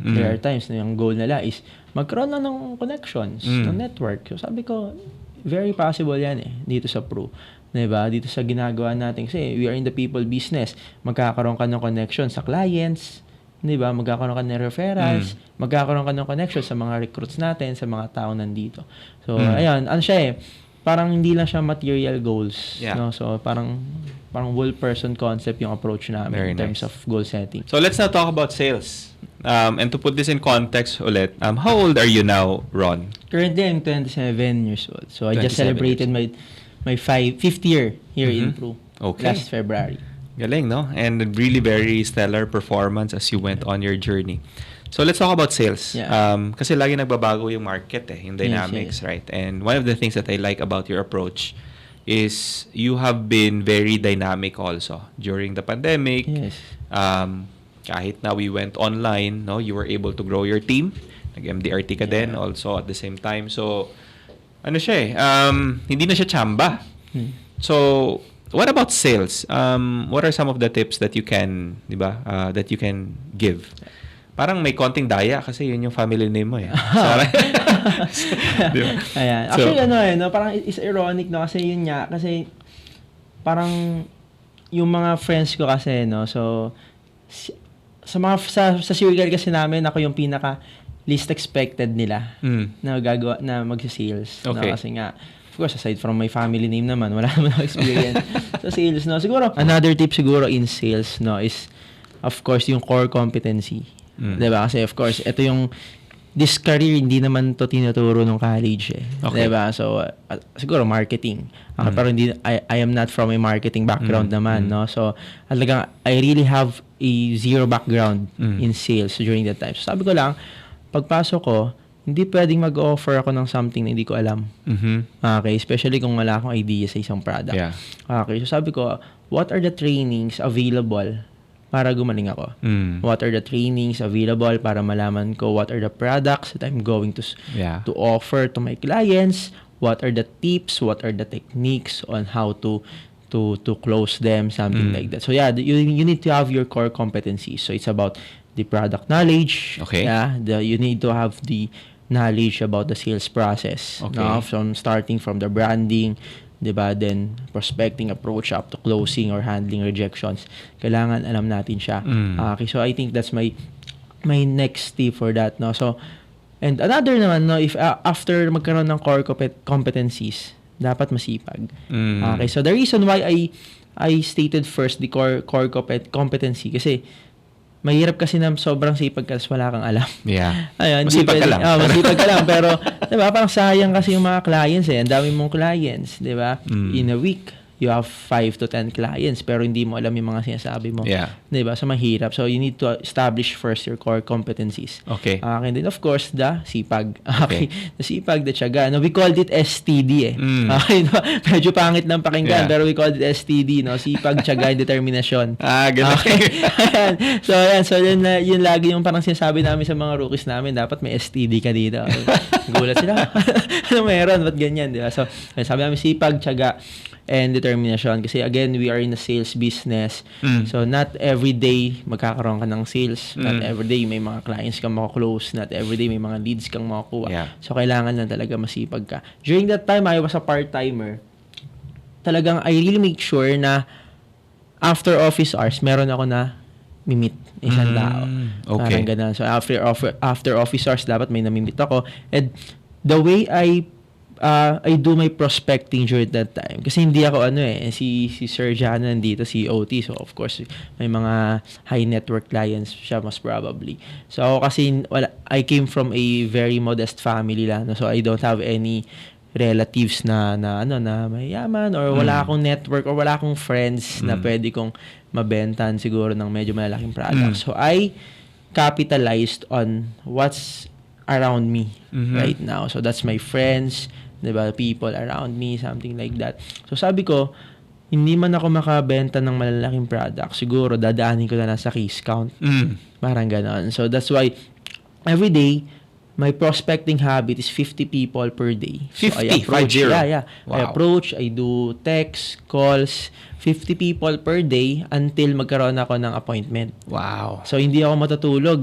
B: There are times na yung goal nila is magkaroon lang ng connections, ng network. So sabi ko, very possible yan dito sa Pro. Diba? Dito sa ginagawa natin. Kasi we are in the people business. Magkakaroon ka ng connection sa clients. Diba? Magkakaroon ka ng referrals. Magkakaroon ka ng connection sa mga recruits natin, sa mga tao nandito. So, ayun. Ano siya parang hindi lang siya material goals.
A: Yeah.
B: No? So, parang whole person concept yung approach namin
A: Very
B: in terms
A: nice.
B: of goal setting.
A: So let's now talk about sales. And to put this in context ulit, how old are you now, Ron?
B: Currently, I'm 27 years old. So, I just
A: 27
B: celebrated my fifth year here in Pro.
A: Okay.
B: Last February.
A: Galing, no? And really very stellar performance as you went on your journey. So let's talk about sales.
B: Yeah.
A: Kasi lagi nagbabago yung market yung dynamics,
B: Yes.
A: right? And one of the things that I like about your approach is you have been very dynamic also during the pandemic.
B: Yes.
A: Kahit na we went online, no, you were able to grow your team. Nag-MDRT ka din
B: Yeah.
A: also at the same time. So ano siya hindi na siya chamba. So what about sales? What are some of the tips that you can, di ba, that you can give? Parang may konting daya kasi yun yung family name mo Di ba?
B: Ayan.
A: So-
B: Actually, no, parang it's ironic, no, kasi yun nga, kasi parang yung mga friends ko kasi, no, so sa circle kasi namin, ako yung pinaka least expected nila na gagawa na magsa-sales.
A: Okay.
B: No? Kasi nga, of course, aside from my family name naman, wala naman ako experience sa sales. No? Siguro, another tip siguro in sales, no, is of course yung core competency. Diba? Kasi of course, ito yung this career, hindi naman to tinuturo ng college
A: Okay.
B: Diba? So, siguro marketing. Pero hindi, I am not from a marketing background naman, no? So, talagang, I really have a zero background in sales during that time. So, sabi ko lang, pagpasok ko, hindi pwedeng mag-offer ako ng something na hindi ko alam. Okay? Especially kung wala akong idea sa isang product.
A: Yeah.
B: Okay? So, sabi ko, what are the trainings available para gumaling ako? What are the trainings available para malaman ko what are the products that I'm going to
A: Yeah.
B: to offer to my clients? What are the tips? What are the techniques on how to close them? Something like that. So yeah, you need to have your core competencies. So it's about the product knowledge.
A: Okay.
B: Yeah. You need to have the knowledge about the sales process.
A: Okay.
B: No? Starting from the branding, diba? Then prospecting approach up to closing or handling rejections. Kailangan alam natin siya. Okay, so I think that's my next tip for that, no. So, and another naman, no, if after magkaroon ng core competencies, dapat masipag. Okay, so the reason why I stated first the core competency kasi mahirap kasi na sobrang sipag ka wala kang alam.
A: Yeah.
B: Ayun,
A: Masipag ka lang.
B: Masipag ka lang. Pero, di ba, parang sayang kasi yung mga clients Ang dami mong clients, di ba? In a week, you have 5 to 10 clients pero hindi mo alam yung mga sinasabi mo.
A: Yeah.
B: Di ba? So, mahirap. So, you need to establish first your core competencies.
A: Okay.
B: And then, of course, the sipag. Okay. The sipag, the tiyaga. No, we called it STD Okay, no? Medyo pangit ng pakinggan
A: Yeah.
B: pero we called it STD, no? Sipag, tiyaga, and determination.
A: Ganun.
B: Ayan. So yun lagi yung parang sinasabi namin sa mga rookies namin, dapat may STD ka dito. Gulat sila. Ano meron? Ba't ganyan? Diba? So, sabi namin sipag, tiyaga, and determination. Kasi again, we are in a sales business. So, not every day magkakaroon ka ng sales. Not every day may mga clients kang makaklose. Not every day may mga leads kang makakuha.
A: Yeah.
B: So, kailangan lang talaga masipag ka. During that time, I was a part-timer. Talagang, I really make sure na after office hours, meron ako na mimit isang tao.
A: Okay.
B: Parang ganun. So, after office hours, dapat may namimit ako. And the way I I do my prospecting during that time. Kasi hindi ako si Sir Jano nandito, si OT. So, of course, may mga high network clients siya most probably. So, ako kasi, I came from a very modest family lang. No? So, I don't have any relatives na mayaman or wala akong network or wala akong friends na pwede kong mabentan siguro ng medyo malalaking product. So, I capitalized on what's around me right now. So, that's my friends, diba, people around me, something like that. So, sabi ko, hindi man ako makabenta ng malalaking product, siguro dadaanin ko na lang sa case count. Parang ganon. So, that's why every day, my prospecting habit is 50 people per day.
A: 50?
B: So, I approach,
A: 50?
B: Yeah.
A: Wow.
B: I approach, I do text, calls, 50 people per day until magkaroon ako ng appointment.
A: Wow.
B: So, hindi ako matutulog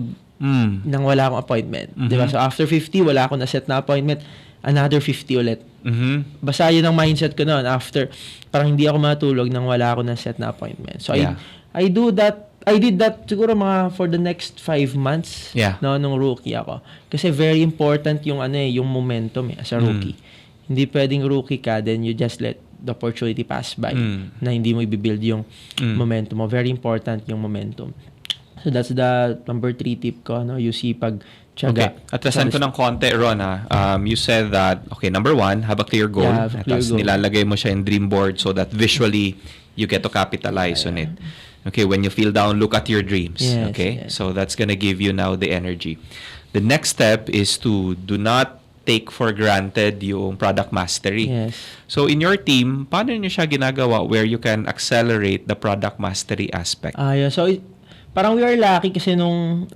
B: nang wala akong appointment. Diba? So, after 50, wala akong na-set na appointment. Another 50 ulit. Basta yun ang mindset ko noon. After, parang hindi ako matulog nang wala akong na-set na appointment. So, I do that. I did that siguro mga for the next 5 months nung rookie ako. Kasi very important yung yung momentum as a rookie. Hindi pwedeng rookie ka then you just let the opportunity pass by na hindi mo i-build yung momentum mo. Very important yung momentum. So that's the number 3 tip ko, you sipag, tiyaga.
A: Okay. Atrasan ko ng konti, Ron, you said that, okay, number 1, have a clear goal.
B: Yeah, have a clear goal.
A: Nilalagay mo siya in dream board so that visually you get to capitalize on it. Okay, when you feel down, look at your dreams.
B: Yes,
A: okay?
B: yes.
A: So that's gonna give you now the energy. The next step is to do not take for granted yung product mastery.
B: Yes.
A: So in your team, paano niyo siya ginagawa where you can accelerate the product mastery aspect?
B: Yeah. So, parang we are lucky kasi nung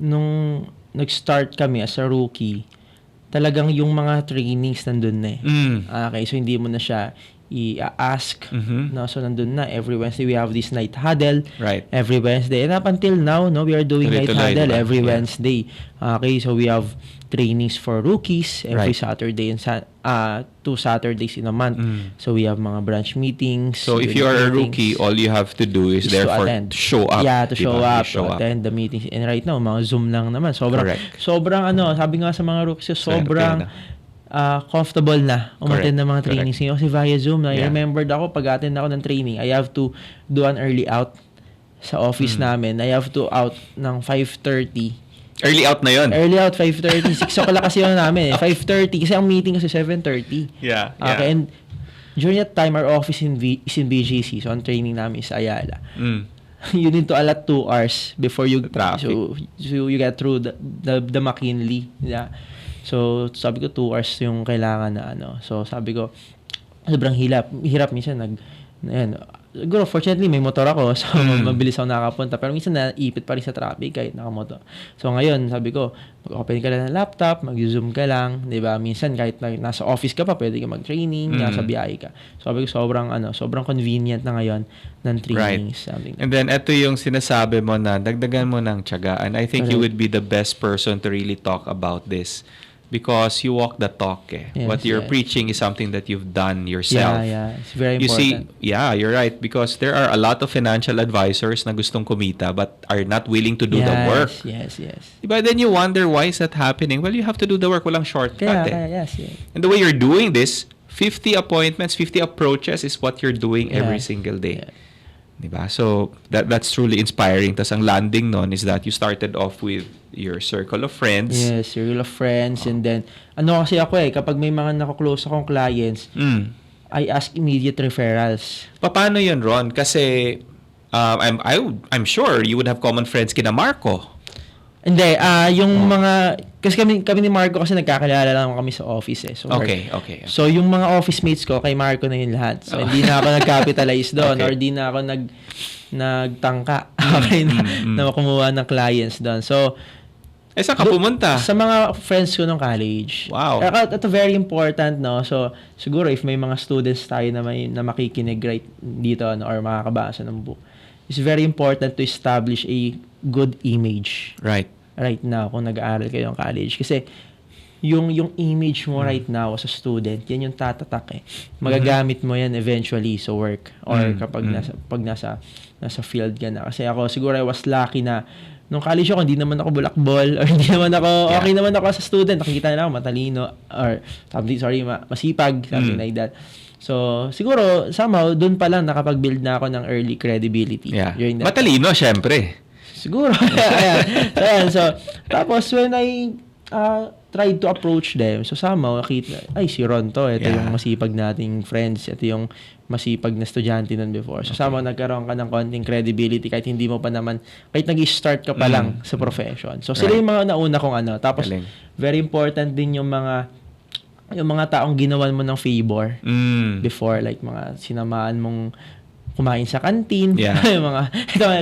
B: nag-start kami as a rookie, talagang yung mga trainings nandun na Okay, so hindi mo na siya i-ask. No? So, nandun na. Every Wednesday, we have this night huddle.
A: Right.
B: Every Wednesday. And up until now, we are doing night huddle every Wednesday. Okay, so we have trainings for rookies every Saturday and 2 Saturdays in a month. So, we have mga branch meetings.
A: So, if you are a rookie, all you have to do is therefore to show up.
B: Yeah, to show up.
A: Show
B: to attend the meetings. And right now, mga Zoom lang naman. Sobrang sabi nga sa mga rookies, sobrang comfortable na umattend ng mga trainings ngayon kasi via Zoom. I remembered ako, pag-attend ako ng training, I have to do an early out sa office namin. I have to out ng 5:30.
A: Early out na yun?
B: Early out, 5:30. 6 o'clock kasi yun namin. 5:30 kasi ang meeting kasi 7:30.
A: Yeah.
B: Okay, and during that time, our office is in BGC. So, ang training namin is Ayala. You need to allot 2 hours before you
A: traffic.
B: So you get through the McKinley. Yeah. So, sabi ko 2 hours yung kailangan na So, sabi ko, sobrang hirap minsan siguro, fortunately, may motor ako. So, mabilis ako nakapunta. Pero minsan naipit pa rin sa traffic kahit nakamotor. So, ngayon, sabi ko, mag-open ka lang ng laptop, mag-zoom ka lang. Diba? Minsan, kahit nasa office ka pa, pwede ka mag-training, nasa biyahe ka. So, sabi ko, sobrang convenient na ngayon ng trainings.
A: Right. And then, ito yung sinasabi mo na dagdagan mo ng tiyaga. And I think you would be the best person to really talk about this. Because you walk the talk.
B: Yes,
A: what you're preaching is something that you've done yourself.
B: Yeah. It's very
A: You
B: important.
A: see, you're right. Because there are a lot of financial advisors na gustong kumita but are not willing to do the work.
B: Yes.
A: But then you wonder, why is that happening? Well, you have to do the work. Walang shortcut.
B: Yes.
A: And the way you're doing this, 50 appointments, 50 approaches is what you're doing every single day.
B: Yeah.
A: Diba? So, that's truly inspiring. Tas ang landing nun is that you started off with your circle of friends.
B: Yes, circle of friends. And then, kasi ako kapag may mga nakaklose akong clients, I ask immediate referrals.
A: Paano yun, Ron? Kasi, I'm sure you would have common friends kina Marco.
B: Hindi, yung mga, kasi kami ni Marco kasi nagkakilala lang kami sa office So,
A: okay.
B: So, yung mga office mates ko, kay Marco na yun lahat. So, hindi na ako nag-capitalize doon or di na ako nagtangka na kumuha ng clients doon. So,
A: saan ka pumunta?
B: Sa mga friends ko nung college.
A: Wow.
B: Ito very important, So, siguro if may mga students tayo na makikinig right dito or makakabasa ng book, it's very important to establish a good image.
A: Right
B: now kung nag-aaral kayo ng college. Kasi yung image mo right now as a student, yan yung tatatak Magagamit mo yan eventually sa work or kapag nasa field ka na. Kasi ako siguro I was lucky na nung college ako, hindi naman ako bulakbol or hindi naman ako, okay naman ako sa student. Nakikita nila ako matalino or masipag, something like that. So, siguro, somehow, doon pa lang nakapag-build na ako ng early credibility. During that
A: Matalino, syempre.
B: Siguro. Ayan. So, tapos when I tried to approach them, so somehow, nakita, ay, si Ron to. Ito yung masipag nating friends. Ito yung masipag na estudyante nun before. So, somehow, nagkaroon ka ng konting credibility kahit hindi mo pa naman, kahit nag-start ka pa lang sa profession. So, sila yung mga nauna kong ano. Tapos, very important din yung mga taong ginawan mo ng favor before, like mga sinamaan mong kumain sa kantin, yung mga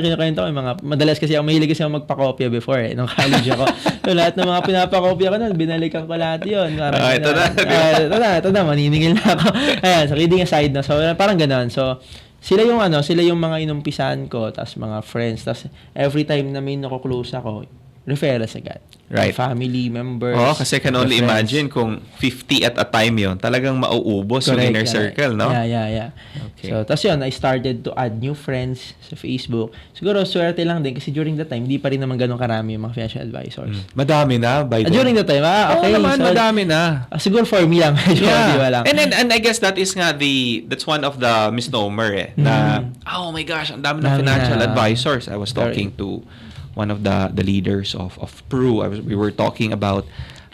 B: kinukwento ko, yung mga madalas kasi ako mahilig kasi ako magpakopya before nung college ako. So lahat ng mga pinapakopya ko nun, binalikan ko lahat yun. Ito na, maniningil na ako. Ayan, so kidding aside na. So parang gano'n. So sila yung mga inumpisan ko, tas mga friends, tas every time na may nako-close ako, referrals agad.
A: Right.
B: Family members.
A: Kasi can only imagine kung 50 at a time yon, talagang mauubos yung inner circle, no?
B: Yeah. Okay. So, tas yun, I started to add new friends sa Facebook. Siguro, swerte lang din kasi during that time, di pa rin naman ganun karami yung mga financial advisors.
A: Madami na by then.
B: During that time, okay.
A: Naman, so, madami na.
B: Siguro for me lang. Lang.
A: And I guess that is nga that's one of the misnomer na, oh my gosh, ang dami na financial advisors. I was talking to one of the leaders of Peru. We were talking about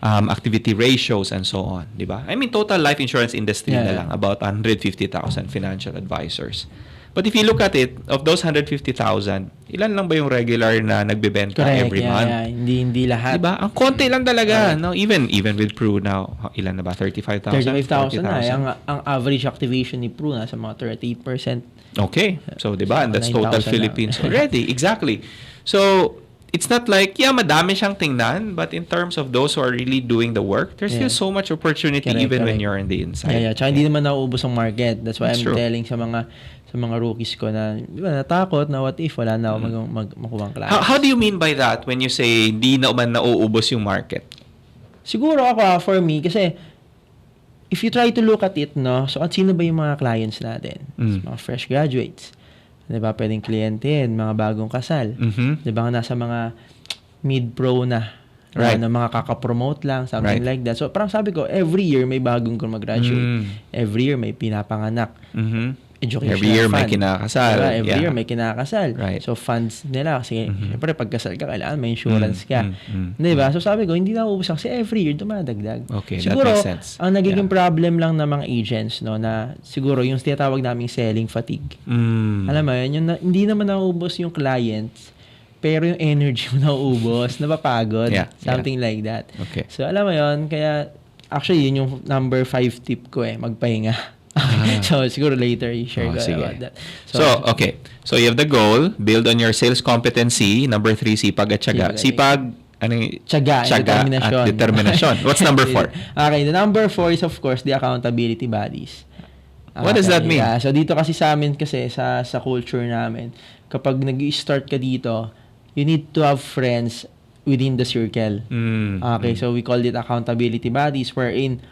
A: activity ratios and so on, di ba? I mean, total life insurance industry na lang, about 150,000 financial advisors. But if you look at it, of those 150,000, ilan lang ba yung regular na nagbebenta every month?
B: Hindi lahat.
A: Diba? Ang konti lang talaga, no? Even with Peru now, ilan na ba? 35,000?
B: 35,000 na. Ang average activation ni Peru nasa mga 38%.
A: Okay. So, diba? And that's total Philippines already. Exactly. So, it's not like, madami siyang tingnan, but in terms of those who are really doing the work, there's still so much opportunity even when you're on the inside.
B: Tsaka hindi naman nauubos ang market. That's why I'm telling sa mga rookies ko na, di ba, natakot na what if wala na ako makuha ang clients.
A: How do you mean by that when you say hindi na man nauubos yung market?
B: Siguro ako, for me, kasi if you try to look at it, no, so at sino ba yung mga clients natin? Mga fresh graduates. Diba, pwedeng kliyente yan, mga bagong kasal. Diba, nasa mga mid-pro na.
A: Right.
B: Na mga kakapromote lang, something like that. So, parang sabi ko, every year may bagong mag-graduate. Every year may pinapanganak. Educational
A: every year
B: fund.
A: May kinakasal.
B: Diba? Every year may kinakasal.
A: Right.
B: So, funds nila. Kasi, syempre, pagkasal ka, kailangan may insurance ka. Diba? So, sabi ko, hindi na uubos kasi every year dumadagdag.
A: Okay,
B: siguro,
A: that makes sense.
B: Ang nagiging problem lang ng mga agents, no, na siguro yung tinatawag naming selling fatigue. Alam mo yun, hindi naman nauubos yung clients, pero yung energy mo nauubos, napapagod. Something like that.
A: Okay.
B: So, alam mo yun, kaya, actually, yun yung number 5 tip ko magpahinga. So, siguro later i-share ko about that.
A: So, okay. So, you have the goal, build on your sales competency. Number 3, sipag at tiyaga. Sipag,
B: tiyaga
A: at determinasyon. What's number 4?
B: Okay, the number 4 is of course the accountability bodies.
A: What does that mean?
B: So, dito kasi sa amin kasi, sa culture namin, kapag nag-i-start ka dito, you need to have friends within the circle. Okay, so we call it accountability bodies wherein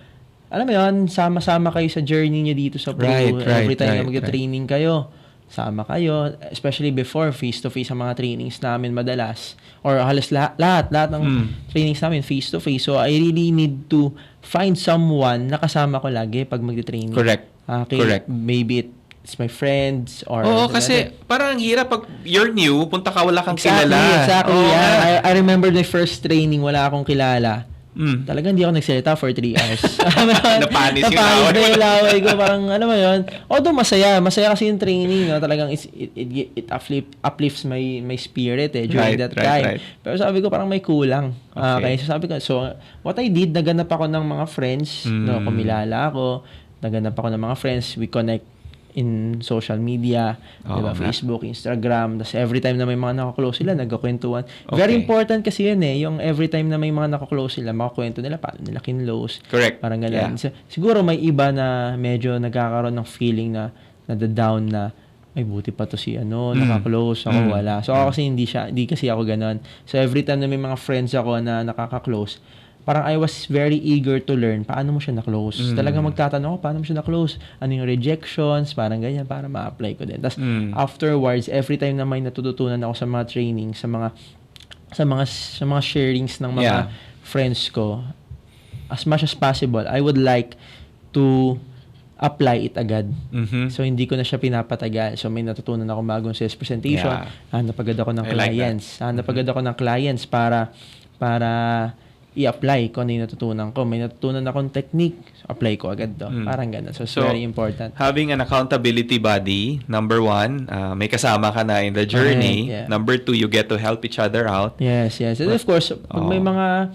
B: alam mo yun, sama-sama kayo sa journey nyo dito sa Peru. Every time na mag-training kayo, sama kayo. Especially before, face-to-face ang mga trainings namin madalas. Or halos lahat ng trainings namin face-to-face. So, I really need to find someone na kasama ko lagi pag mag-training.
A: Correct.
B: Okay,
A: Correct.
B: Maybe it's my friends or...
A: Oo, kasi parang ang hirap pag you're new, punta ka, wala kang kilala.
B: Exactly. I remember my first training, wala akong kilala. Talagang hindi ako nagsalita for 3 hours.
A: Napanis
B: yung laway ko. Parang, alam mo yun. Although masaya. Masaya kasi yung training. No? Talagang it uplifts my spirit during that time. Pero sabi ko, parang may kulang. Okay. So sabi ko, what I did, naganap ako ng mga friends. No? Kumilala ako. Naganap ako ng mga friends. We connect in social media, diba? Facebook, Instagram, tas every time na may mga nakaklose sila, nagkakwentuhan. Very important kasi yun yung every time na may mga nakaklose sila, makakwento nila, paano nila kinlose.
A: Correct.
B: Parang ganun. So, siguro may iba na medyo nagkakaroon ng feeling na nada-down na, ay buti pa to si nakaklose, ako wala. So ako kasi hindi kasi ako ganun. So every time na may mga friends ako na nakaka-close, parang I was very eager to learn paano mo siya na-close. Talagang magtatanong ako, paano mo siya na-close? Ano yung rejections? Parang ganyan, para ma-apply ko din. Tapos, afterwards, every time na may natututunan ako sa mga training, sa mga sa mga sharings ng mga
A: Yeah.
B: friends ko, as much as possible, I would like to apply it agad.
A: Mhm.
B: So, hindi ko na siya pinapatagal. So, may natutunan ako bagong sales presentation.
A: Yeah.
B: Hanap agad ako ng
A: I like that.
B: clients. Hanap agad ako ng clients para i-apply ko ano yung natutunan ko. May natutunan akong technique, apply ko agad to. Parang ganun. So, it's
A: So,
B: very important.
A: Having an accountability buddy, number 1, may kasama ka na in the journey.
B: Correct, yeah.
A: Number 2, you get to help each other out.
B: Yes, yes. And of course, pag may mga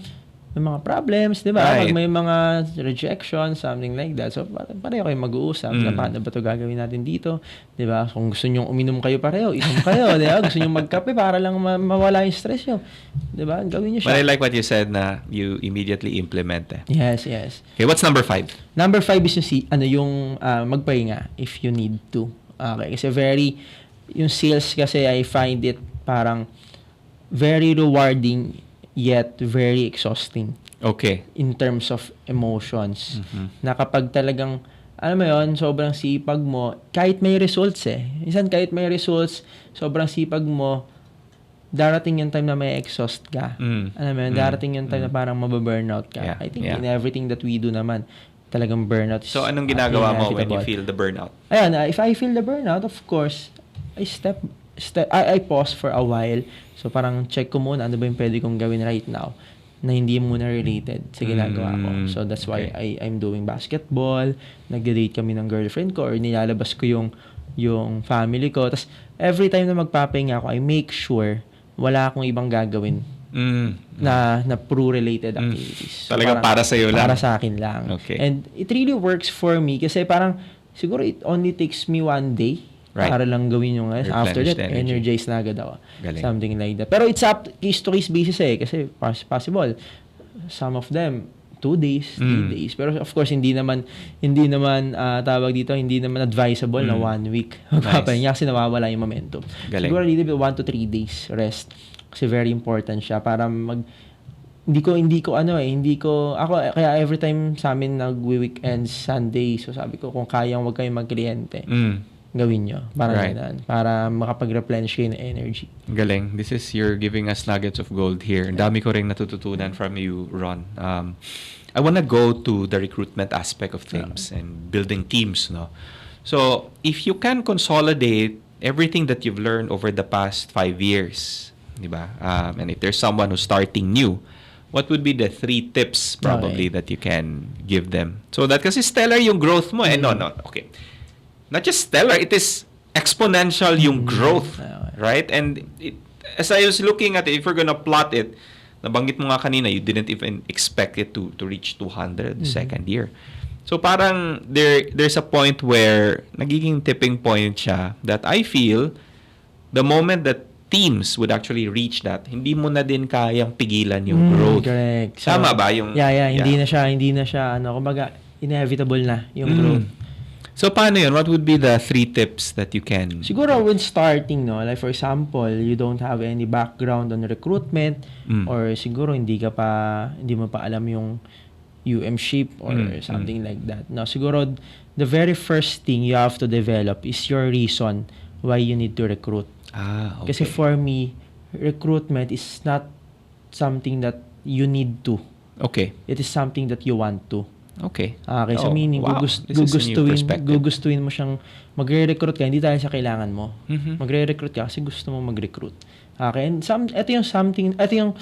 B: problems, di ba?
A: Right.
B: Pag may mga rejection, something like that. So, pareho kayo mag-uusap. Na paano ba ito gagawin natin dito? Di ba? Kung gusto nyo uminom kayo pareho, inom kayo. Di ba? Gusto nyo magkape para lang mawala yung stress nyo. Di ba? Gawin nyo
A: But I
B: siya.
A: like what you said na you immediately implement eh.
B: Yes, yes.
A: Okay, what's number 5?
B: Number 5 is yung magpahinga if you need to. Okay, kasi yung sales kasi I find it parang very rewarding yet very exhausting
A: Okay.
B: in terms of emotions. Na kapag talagang, alam mo yun, sobrang sipag mo, kahit may results Minsan kahit may results, sobrang sipag mo, darating yung time na may exhaust ka. Alam mo yun, darating yung time na parang mababurnout ka.
A: Yeah,
B: I think
A: yeah.
B: in everything that we do naman, talagang burnout is
A: So, anong ginagawa mo when you
B: inevitable.
A: feel the burnout?
B: Ayan, if I feel the burnout, of course, I pause for a while. So, parang check ko muna ano ba yung pwede kong gawin right now na hindi muna related sa ginagawa ko. So, that's why I'm doing basketball. Nagde-date kami ng girlfriend ko or nilalabas ko yung family ko. Tapos, every time na magpapahinga ako, I make sure wala akong ibang gagawin na pro-related activities. So,
A: Talagang para sa'yo lang.
B: Para sa akin lang.
A: Okay.
B: And it really works for me kasi parang siguro it only takes me one day
A: Right.
B: para lang gawin yung after
A: Replenish
B: that,
A: the energy.
B: energized na agad ako.
A: Galing.
B: Something like that. Pero it's up case to case basis kasi possible. Some of them 2 days, 3 days. Pero of course hindi naman tawag dito, hindi naman advisable na 1 week. Magpapahinga kasi nawawala yung momentum.
A: Galing.
B: Siguro dito 1 to 3 days rest kasi very important siya para hindi ko ako kaya every time sa amin nag-weekends Sunday, so sabi ko kung kayang wag kayong magkliyente gawin nyo parang
A: Right.
B: ganun, para makapag-replenish kayo ng energy.
A: Galing. This is, you're giving us nuggets of gold here. Ang dami ko rin natututunan from you, Ron. I wanna go to the recruitment aspect of things and building teams, no? So, if you can consolidate everything that you've learned over the past 5 years, di ba? And if there's someone who's starting new, what would be the 3 tips probably that you can give them? So that kasi stellar yung growth mo. No. Okay. Not just stellar, it is exponential yung growth, right? And as I was looking at it, if we're gonna plot it, nabanggit mo nga kanina, you didn't even expect it to reach 200 the second year. So parang there's a point where nagiging tipping point siya that I feel the moment that teams would actually reach that, hindi mo na din kayang pigilan yung growth.
B: Correct. So,
A: Tama ba yung
B: hindi na siya kumbaga inevitable na yung growth.
A: So paano yun? What would be the 3 tips that you can?
B: Siguro when starting, no, like for example, you don't have any background on recruitment or siguro hindi mo pa alam yung UM-ship or something like that. No, siguro the very first thing you have to develop is your reason why you need to recruit.
A: Okay.
B: Kasi for me, recruitment is not something that you need to.
A: Okay.
B: It is something that you want to.
A: Okay.
B: Okay, so meaning
A: wow. This is a new perspective.
B: gugustuhin mo siyang magre-recruit ka, hindi dahil sa kailangan mo. Magre-recruit ka kasi gusto mo mag-recruit. Okay, and ito yung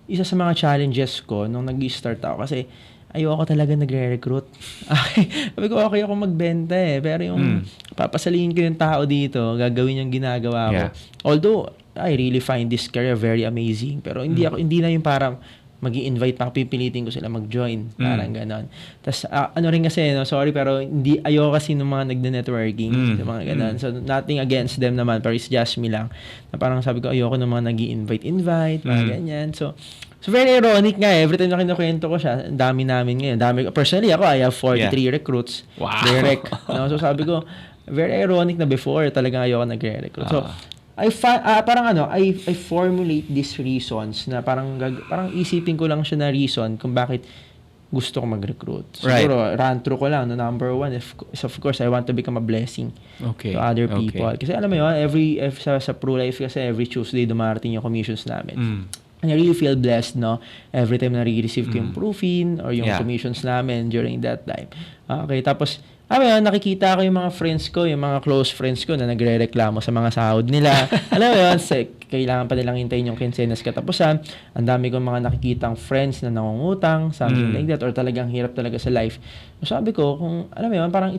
B: isa sa mga challenges ko nung nag-start ako kasi ayoko talaga nagre-recruit. Okay, sabi ko okay ako magbenta pero yung papasalihin ko yung tao dito, gagawin yung ginagawa ko.
A: Yeah.
B: Although I really find this career very amazing, pero hindi na yung parang magi-invite pa, pipilitin ko sila mag-join. Parang ganon. Tapos, ano rin kasi, no, sorry, pero ayoko kasi ng mga nagde-networking, sa mga ganon. So, nothing against them naman, pero it's just me lang. Na parang sabi ko, ayoko ng mga nag-i-invite, mga ganyan. So, very ironic nga every time na kinukwento ko siya, ang dami namin ngayon. Personally, ako, I have 43 recruits.
A: Wow.
B: Direct. No? So, sabi ko, very ironic na before, talagang ayoko nagre-recruit. So, I formulate these reasons na parang isipin ko lang siya na reason kung bakit gusto ko mag-recruit. Siguro, run through ko lang. No, number 1 is of course, I want to become a blessing to other people. Kasi alam mo yun, sa Pro Life kasi every Tuesday dumarating yung commissions namin. And I really feel blessed, no? Every time na receive ko yung proofing or yung
A: Yeah.
B: commissions namin during that time. Okay, tapos, yun, nakikita ko yung mga friends ko, yung mga close friends ko na nagre-reklamo sa mga sahod nila. Alam mo yun, kailangan pa nilang hintayin yung kinsenas katapusan. Ang dami kong mga nakikitang friends na nangungutang, something like that, or talagang hirap talaga sa life. So, sabi ko, kung, alam mo yun, parang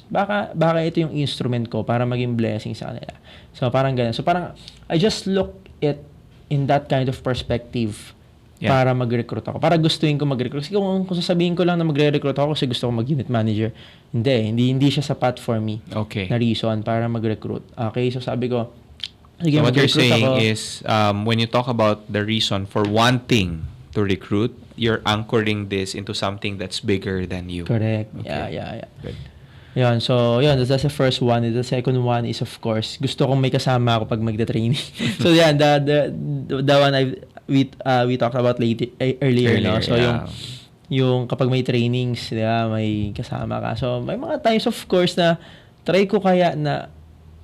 B: baka ito yung instrument ko para maging blessing sa kanila. So, parang ganun. So, parang, I just look it in that kind of perspective para mag-recruit ako. Para gustuin ko mag-recruit. Kasi kung sasabihin ko lang na magre-recruit ako kasi gusto ko mag-unit manager, hindi siya sapat for me
A: Okay.
B: na reason para mag-recruit. Okay, so sabi ko, sige,
A: So what you're
B: mag-recruit
A: saying
B: ako.
A: is, when you talk about the reason for wanting to recruit, you're anchoring this into something that's bigger than you.
B: Correct.
A: Okay.
B: Yeah.
A: Good.
B: Yun, so yun, that's the first one. The second one is, of course, gusto kong may kasama ako pag magda-training. So yan, the one we talked about earlier, no? So yung kapag may trainings, may kasama ka. So may mga times, of course, na try ko kaya na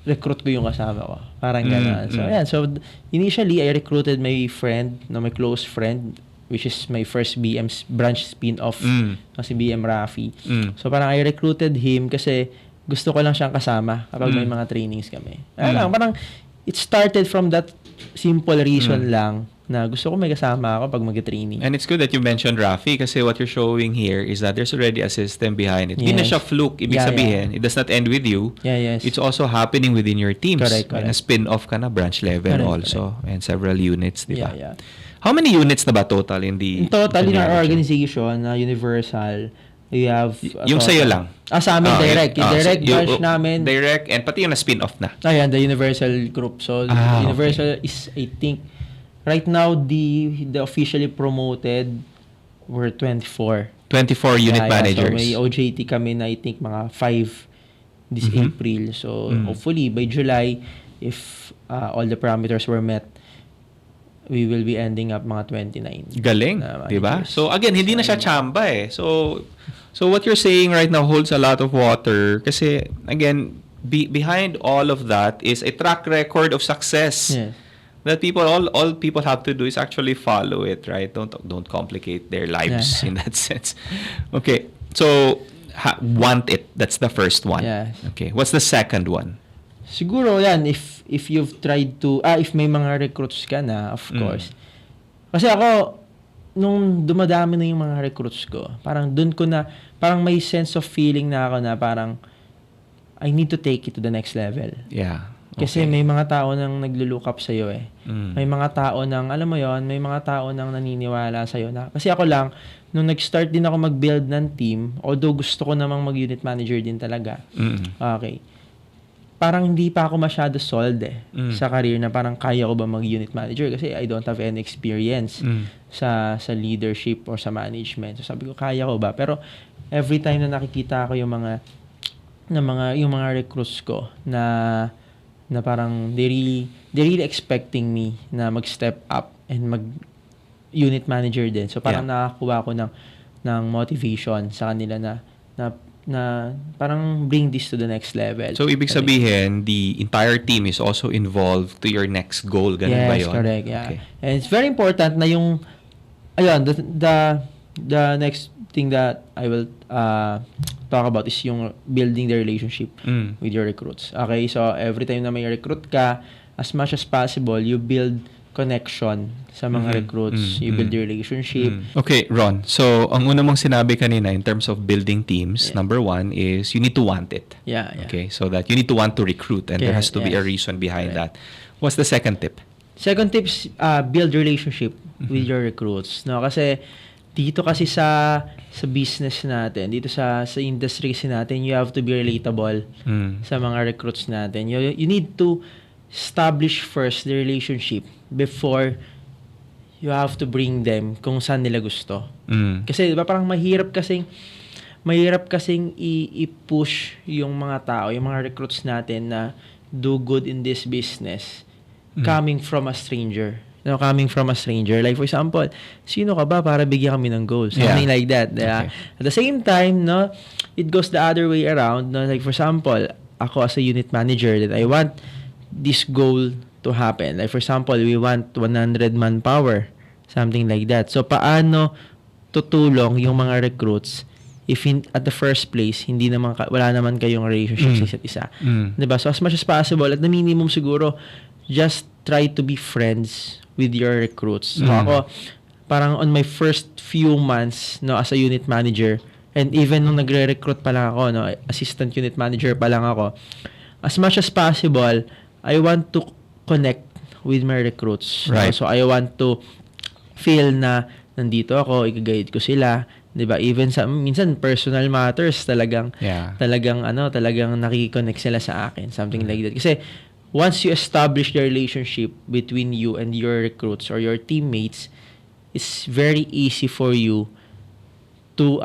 B: recruit ko yung kasama ko. Parang gano'n. So yan, so initially I recruited my friend, my close friend, which is my first BM branch spin-off, si BM Rafi. So parang I recruited him kasi gusto ko lang siyang kasama kapag may mga trainings kami. Parang it started from that simple reason lang na gusto ko may kasama ako pag mag-training.
A: And it's good that you mentioned Rafi kasi what you're showing here is that there's already a system behind it. Hindi na siya fluke. Ibig sabihin, it does not end with you. It's also happening within your teams.
B: Correct.
A: And a spin-off ka na, branch level also. And several units, di ba?
B: Yeah.
A: How many units na ba total in the...
B: In total, in our organization, Universal, we have...
A: yung sa'yo lang?
B: Sa amin, direct. Yung direct branch namin.
A: Direct, and pati yung na spin-off na.
B: Ayan, the Universal Group. So, Universal is, I think, right now, the officially promoted were 24.
A: 24 unit managers.
B: So, may OJT kami na I think mga 5 this April. So, hopefully, by July, if all the parameters were met, we will be ending up mga 29.
A: Galing, di ba? So again, hindi na siya chamba eh. So what you're saying right now holds a lot of water kasi again, behind all of that is a track record of success.
B: Yes.
A: That all people have to do is actually follow it, right? Don't complicate their lives in that sense. Okay. So want it. That's the first one.
B: Yes.
A: Okay. What's the second one?
B: Siguro yan, if you've tried to, if may mga recruits ka na, of course. Kasi ako, nung dumadami na yung mga recruits ko, parang dun ko na, parang may sense of feeling na ako na parang, I need to take it to the next level.
A: Yeah.
B: Kasi may mga tao nang naglo-look up sa'yo eh. May mga tao nang, alam mo yon, may mga tao nang naniniwala sa'yo na. Kasi ako lang, nung nag-start din ako mag-build ng team, although gusto ko namang mag-unit manager din talaga. Okay. Parang hindi pa ako masyado sold sa career na parang kaya ko ba mag-unit manager kasi I don't have any experience sa leadership or sa management. So sabi ko, kaya ko ba? Pero every time na nakikita ko yung mga recruits ko na parang they really expecting me na mag-step up and mag-unit manager din. So parang nakakuha ko ng motivation sa kanila na parang bring this to the next level.
A: So, ibig sabihin, the entire team is also involved to your next goal. Ganun ba yun?
B: Yes, correct. Yeah.
A: Okay.
B: And it's very important na yung, the next thing that I will talk about is yung building the relationship with your recruits. Okay, so every time na may recruit ka, as much as possible, you build connection sa mga recruits. You build the relationship.
A: Okay, Ron. So, ang una mong sinabi kanina in terms of building teams, number one is you need to want it.
B: Yeah.
A: Okay, so that you need to want to recruit and there has to be a reason behind that. What's the second tip?
B: Second tip is build relationship with your recruits. No, kasi dito kasi sa business natin, dito sa industry kasi natin, you have to be relatable sa mga recruits natin. You need to establish first the relationship before you have to bring them kung saan nila gusto. Kasi diba parang mahirap kasing i-push yung mga tao, yung mga recruits natin na do good in this business coming from a stranger. No, coming from a stranger. Like for example, sino ka ba para bigyan kami ng goals? Something like that.
A: Okay.
B: At the same time, no, it goes the other way around. No? Like for example, ako as a unit manager that I want this goal to happen. Like for example, we want 100 manpower Something like that. So, paano tutulong yung mga recruits if at the first place, wala naman kayong relationship sa isa't isa. Diba? So, as much as possible, at the minimum siguro, just try to be friends with your recruits. So, ako, parang on my first few months, no, as a unit manager, and even nung nagre-recruit pa lang ako, no, assistant unit manager pa lang ako, as much as possible, I want to connect with my recruits.
A: Right.
B: No? So, I want to feel na nandito ako, i-guide ko sila, 'di ba? Even sa minsan personal matters talagang nakiki-connect sila sa akin, something like that. Kasi once you establish the relationship between you and your recruits or your teammates, it's very easy for you to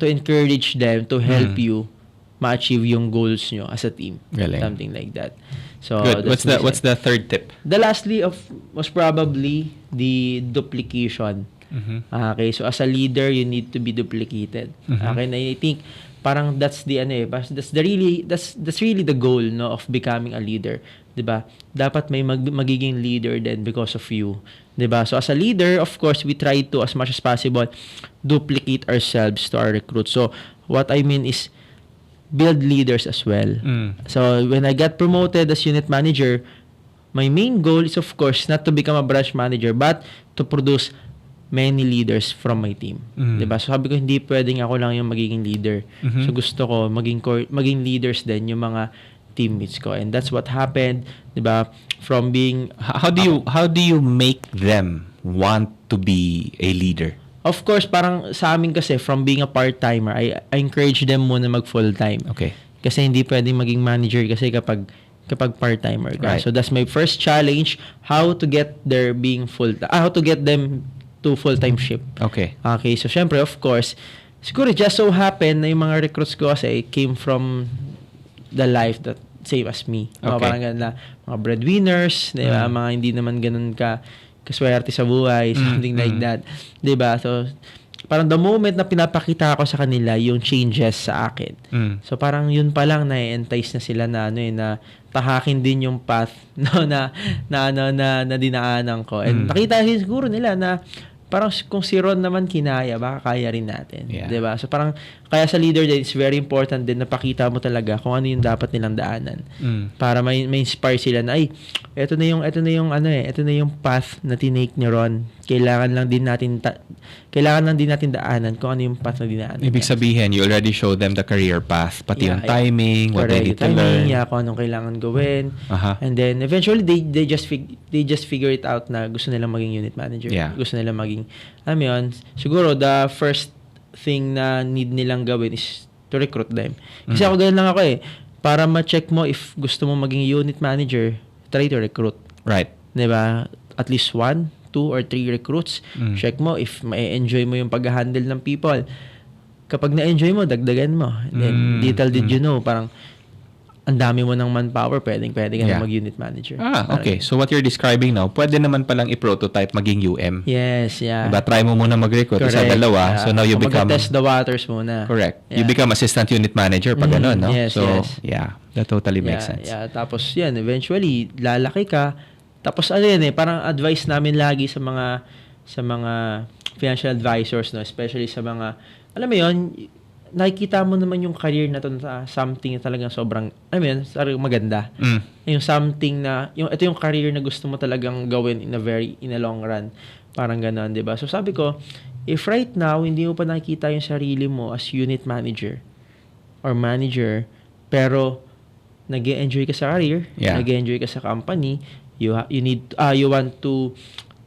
B: encourage them to help you ma-achieve yung goals nyo as a team.
A: Galing.
B: Something like that. So
A: Good.
B: that's
A: What's the third tip?
B: The lastly was probably the duplication. Okay, so as a leader, you need to be duplicated. Okay, and I think parang that's really the goal, no, of becoming a leader, 'di ba? Dapat may magiging leader then because of you, 'di ba? So as a leader, of course, we try to as much as possible duplicate ourselves to our recruits. So what I mean is build leaders as well. So when I got promoted as unit manager, my main goal is of course not to become a branch manager but to produce many leaders from my team. 'Di ba? So sabi ko hindi pwedeng ako lang yung magiging leader. So gusto ko maging leaders din yung mga teammates ko. And that's what happened, 'di ba? From being
A: How do you make them want to be a leader?
B: of course parang sa amin kasi from being a part-timer, I encourage them muna mag full-time.
A: Okay.
B: Kasi hindi pwedeng maging manager kasi kapag part-timer ka.
A: Right.
B: So that's my first challenge, how to get how to get them to full-time ship.
A: Okay.
B: Okay, so syempre, of course, siguro just so happen na yung mga recruits ko kasi came from the life that same as me. Mga
A: Okay.
B: parang ganun na, mga breadwinners, di ba? Mga hindi naman ganun kaswerte sa buhay, something like that. Di ba? So, parang the moment na pinapakita ko sa kanila yung changes sa akin. So, parang yun pa lang na-entice na sila na na tahakin din yung path no na dinaanan ko. And nakita siguro nila na parang kung si Ron naman kinaya, baka kaya rin natin.
A: Yeah.
B: 'Di ba? So parang kaya sa leader din it's very important din na pakita mo talaga kung ano yung dapat nilang daanan. Para may inspire sila na ay ito na yung path na tinake ni Ron. Kailangan lang din natin daanan kung ano yung path na dinaanan.
A: Ibig sabihin, you already show them the career path, pati yung timing, what they need to learn.
B: Kung anong kailangan gawin.
A: Aha.
B: And then eventually they just figure it out na gusto nilang maging unit manager.
A: Yeah.
B: Gusto nilang maging yun, siguro the first thing na need nilang gawin is to recruit them. Kasi ako ganun lang ako para ma-check mo if gusto mo maging unit manager, try to recruit.
A: Right.
B: 'Di ba? At least 1, 2 or 3 recruits. Check mo if ma-enjoy mo yung pag-handle ng people. Kapag na-enjoy mo, dagdagan mo. Then little did you know, parang ang dami mo ng manpower, pwede ka na mag-unit manager.
A: Okay. So what you're describing now, pwede naman palang i-prototype maging UM.
B: Yes, yeah.
A: Diba? Try mo muna mag-recruit. Isa,
B: Correct.
A: dalawa. So now you become...
B: Mag-test the waters muna.
A: Correct.
B: Yeah.
A: You become assistant unit manager pag gano'n, no?
B: Yes,
A: so,
B: yes.
A: yeah. That totally makes sense.
B: Yeah, tapos yan, eventually, lalaki ka. Tapos parang advice namin lagi sa mga financial advisors, no? Especially sa mga, alam mo yun, nakikita mo naman yung career na to na something na talagang sobrang, maganda. Yung something na, ito yung career na gusto mo talagang gawin in a long run. Parang gano'n, di ba? So sabi ko, if right now, hindi mo pa nakikita yung sarili mo as unit manager or manager, pero nag-enjoy ka sa career, nag-enjoy ka sa company, you want to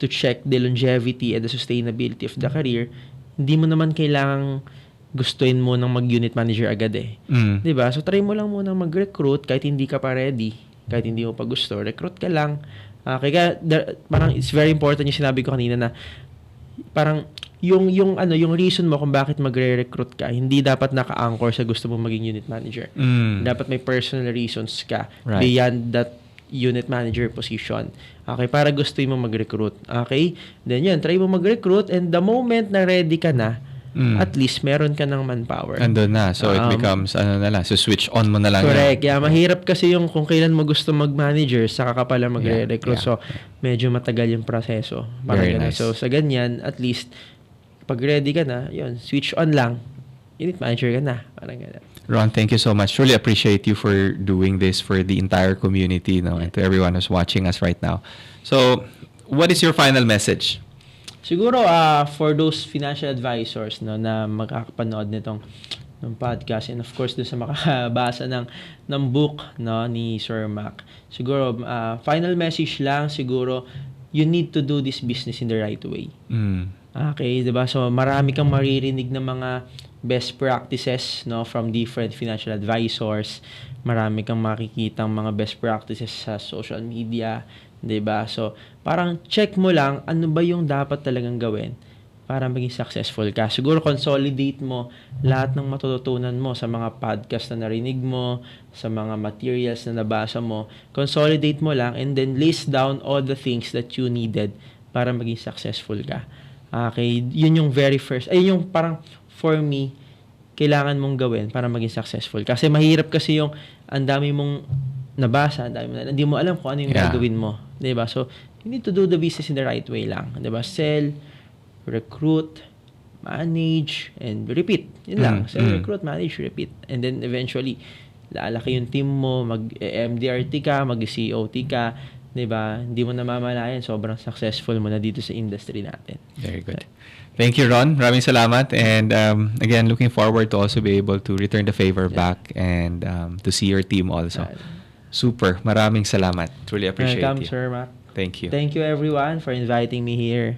B: check the longevity and the sustainability of the career, hindi mo naman kailangang gustuin mo ng mag-unit manager agad 'Di ba? So try mo lang muna mag-recruit kahit hindi ka pa ready, kahit hindi mo pa gusto, recruit ka lang. Kaya parang it's very important yung sinabi ko kanina na parang yung reason mo kung bakit magre-recruit ka, hindi dapat naka-anchor sa gusto mo maging unit manager. Dapat may personal reasons ka beyond that unit manager position. Okay, para gusto mo mag-recruit. Okay? Then try mo mag-recruit and the moment na ready ka na, at least meron ka ng manpower.
A: Andun na. So, it becomes, so switch on mo na lang.
B: Correct. Yeah, mahirap kasi yung kung kailan mo gusto mag-manager, saka ka pala magre-recruit.
A: Yeah.
B: So, medyo matagal yung proseso. Parang
A: Very
B: ganun.
A: nice.
B: So, sa ganyan, at least, pag ready ka na, yun, switch on lang. Unit manager ka na. Parang ganun.
A: Ron, thank you so much. Truly appreciate you for doing this for the entire community, and to everyone who's watching us right now. So, what is your final message?
B: Siguro, for those financial advisors no, na makakapanood nitong ng podcast, and of course, doon sa makabasa ng book no, ni Sir Mac, siguro, final message lang, siguro, you need to do this business in the right way. Okay, diba? So, marami kang maririnig ng mga best practices no, from different financial advisors. Marami kang makikitang mga best practices sa social media. 'Di ba? So, parang check mo lang ano ba yung dapat talagang gawin para maging successful ka. Siguro consolidate mo lahat ng matututunan mo sa mga podcast na narinig mo, sa mga materials na nabasa mo. Consolidate mo lang and then list down all the things that you needed para maging successful ka. Okay, yun yung very first. Ay yung parang for me kailangan mong gawin para maging successful. Kasi mahirap kasi yung ang dami mong nabasa, hindi mo alam kung ano yung gagawin mo. 'Di ba? So, you need to do the business in the right way lang. 'Di ba? Sell, recruit, manage, and repeat. Yun lang. Sell, recruit, manage, repeat. And then eventually, lalaki yung team mo, mag-MDRT ka, mag-COT ka, 'di ba? Hindi mo namamalayan, sobrang successful mo na dito sa industry natin.
A: Very good. Thank you, Ron. Maraming salamat. And again, looking forward to also be able to return the favor back and to see your team also. Super. Maraming salamat. Truly appreciate
B: Welcome,
A: you.
B: Sir Mac.
A: Thank you.
B: Thank you everyone for inviting me here.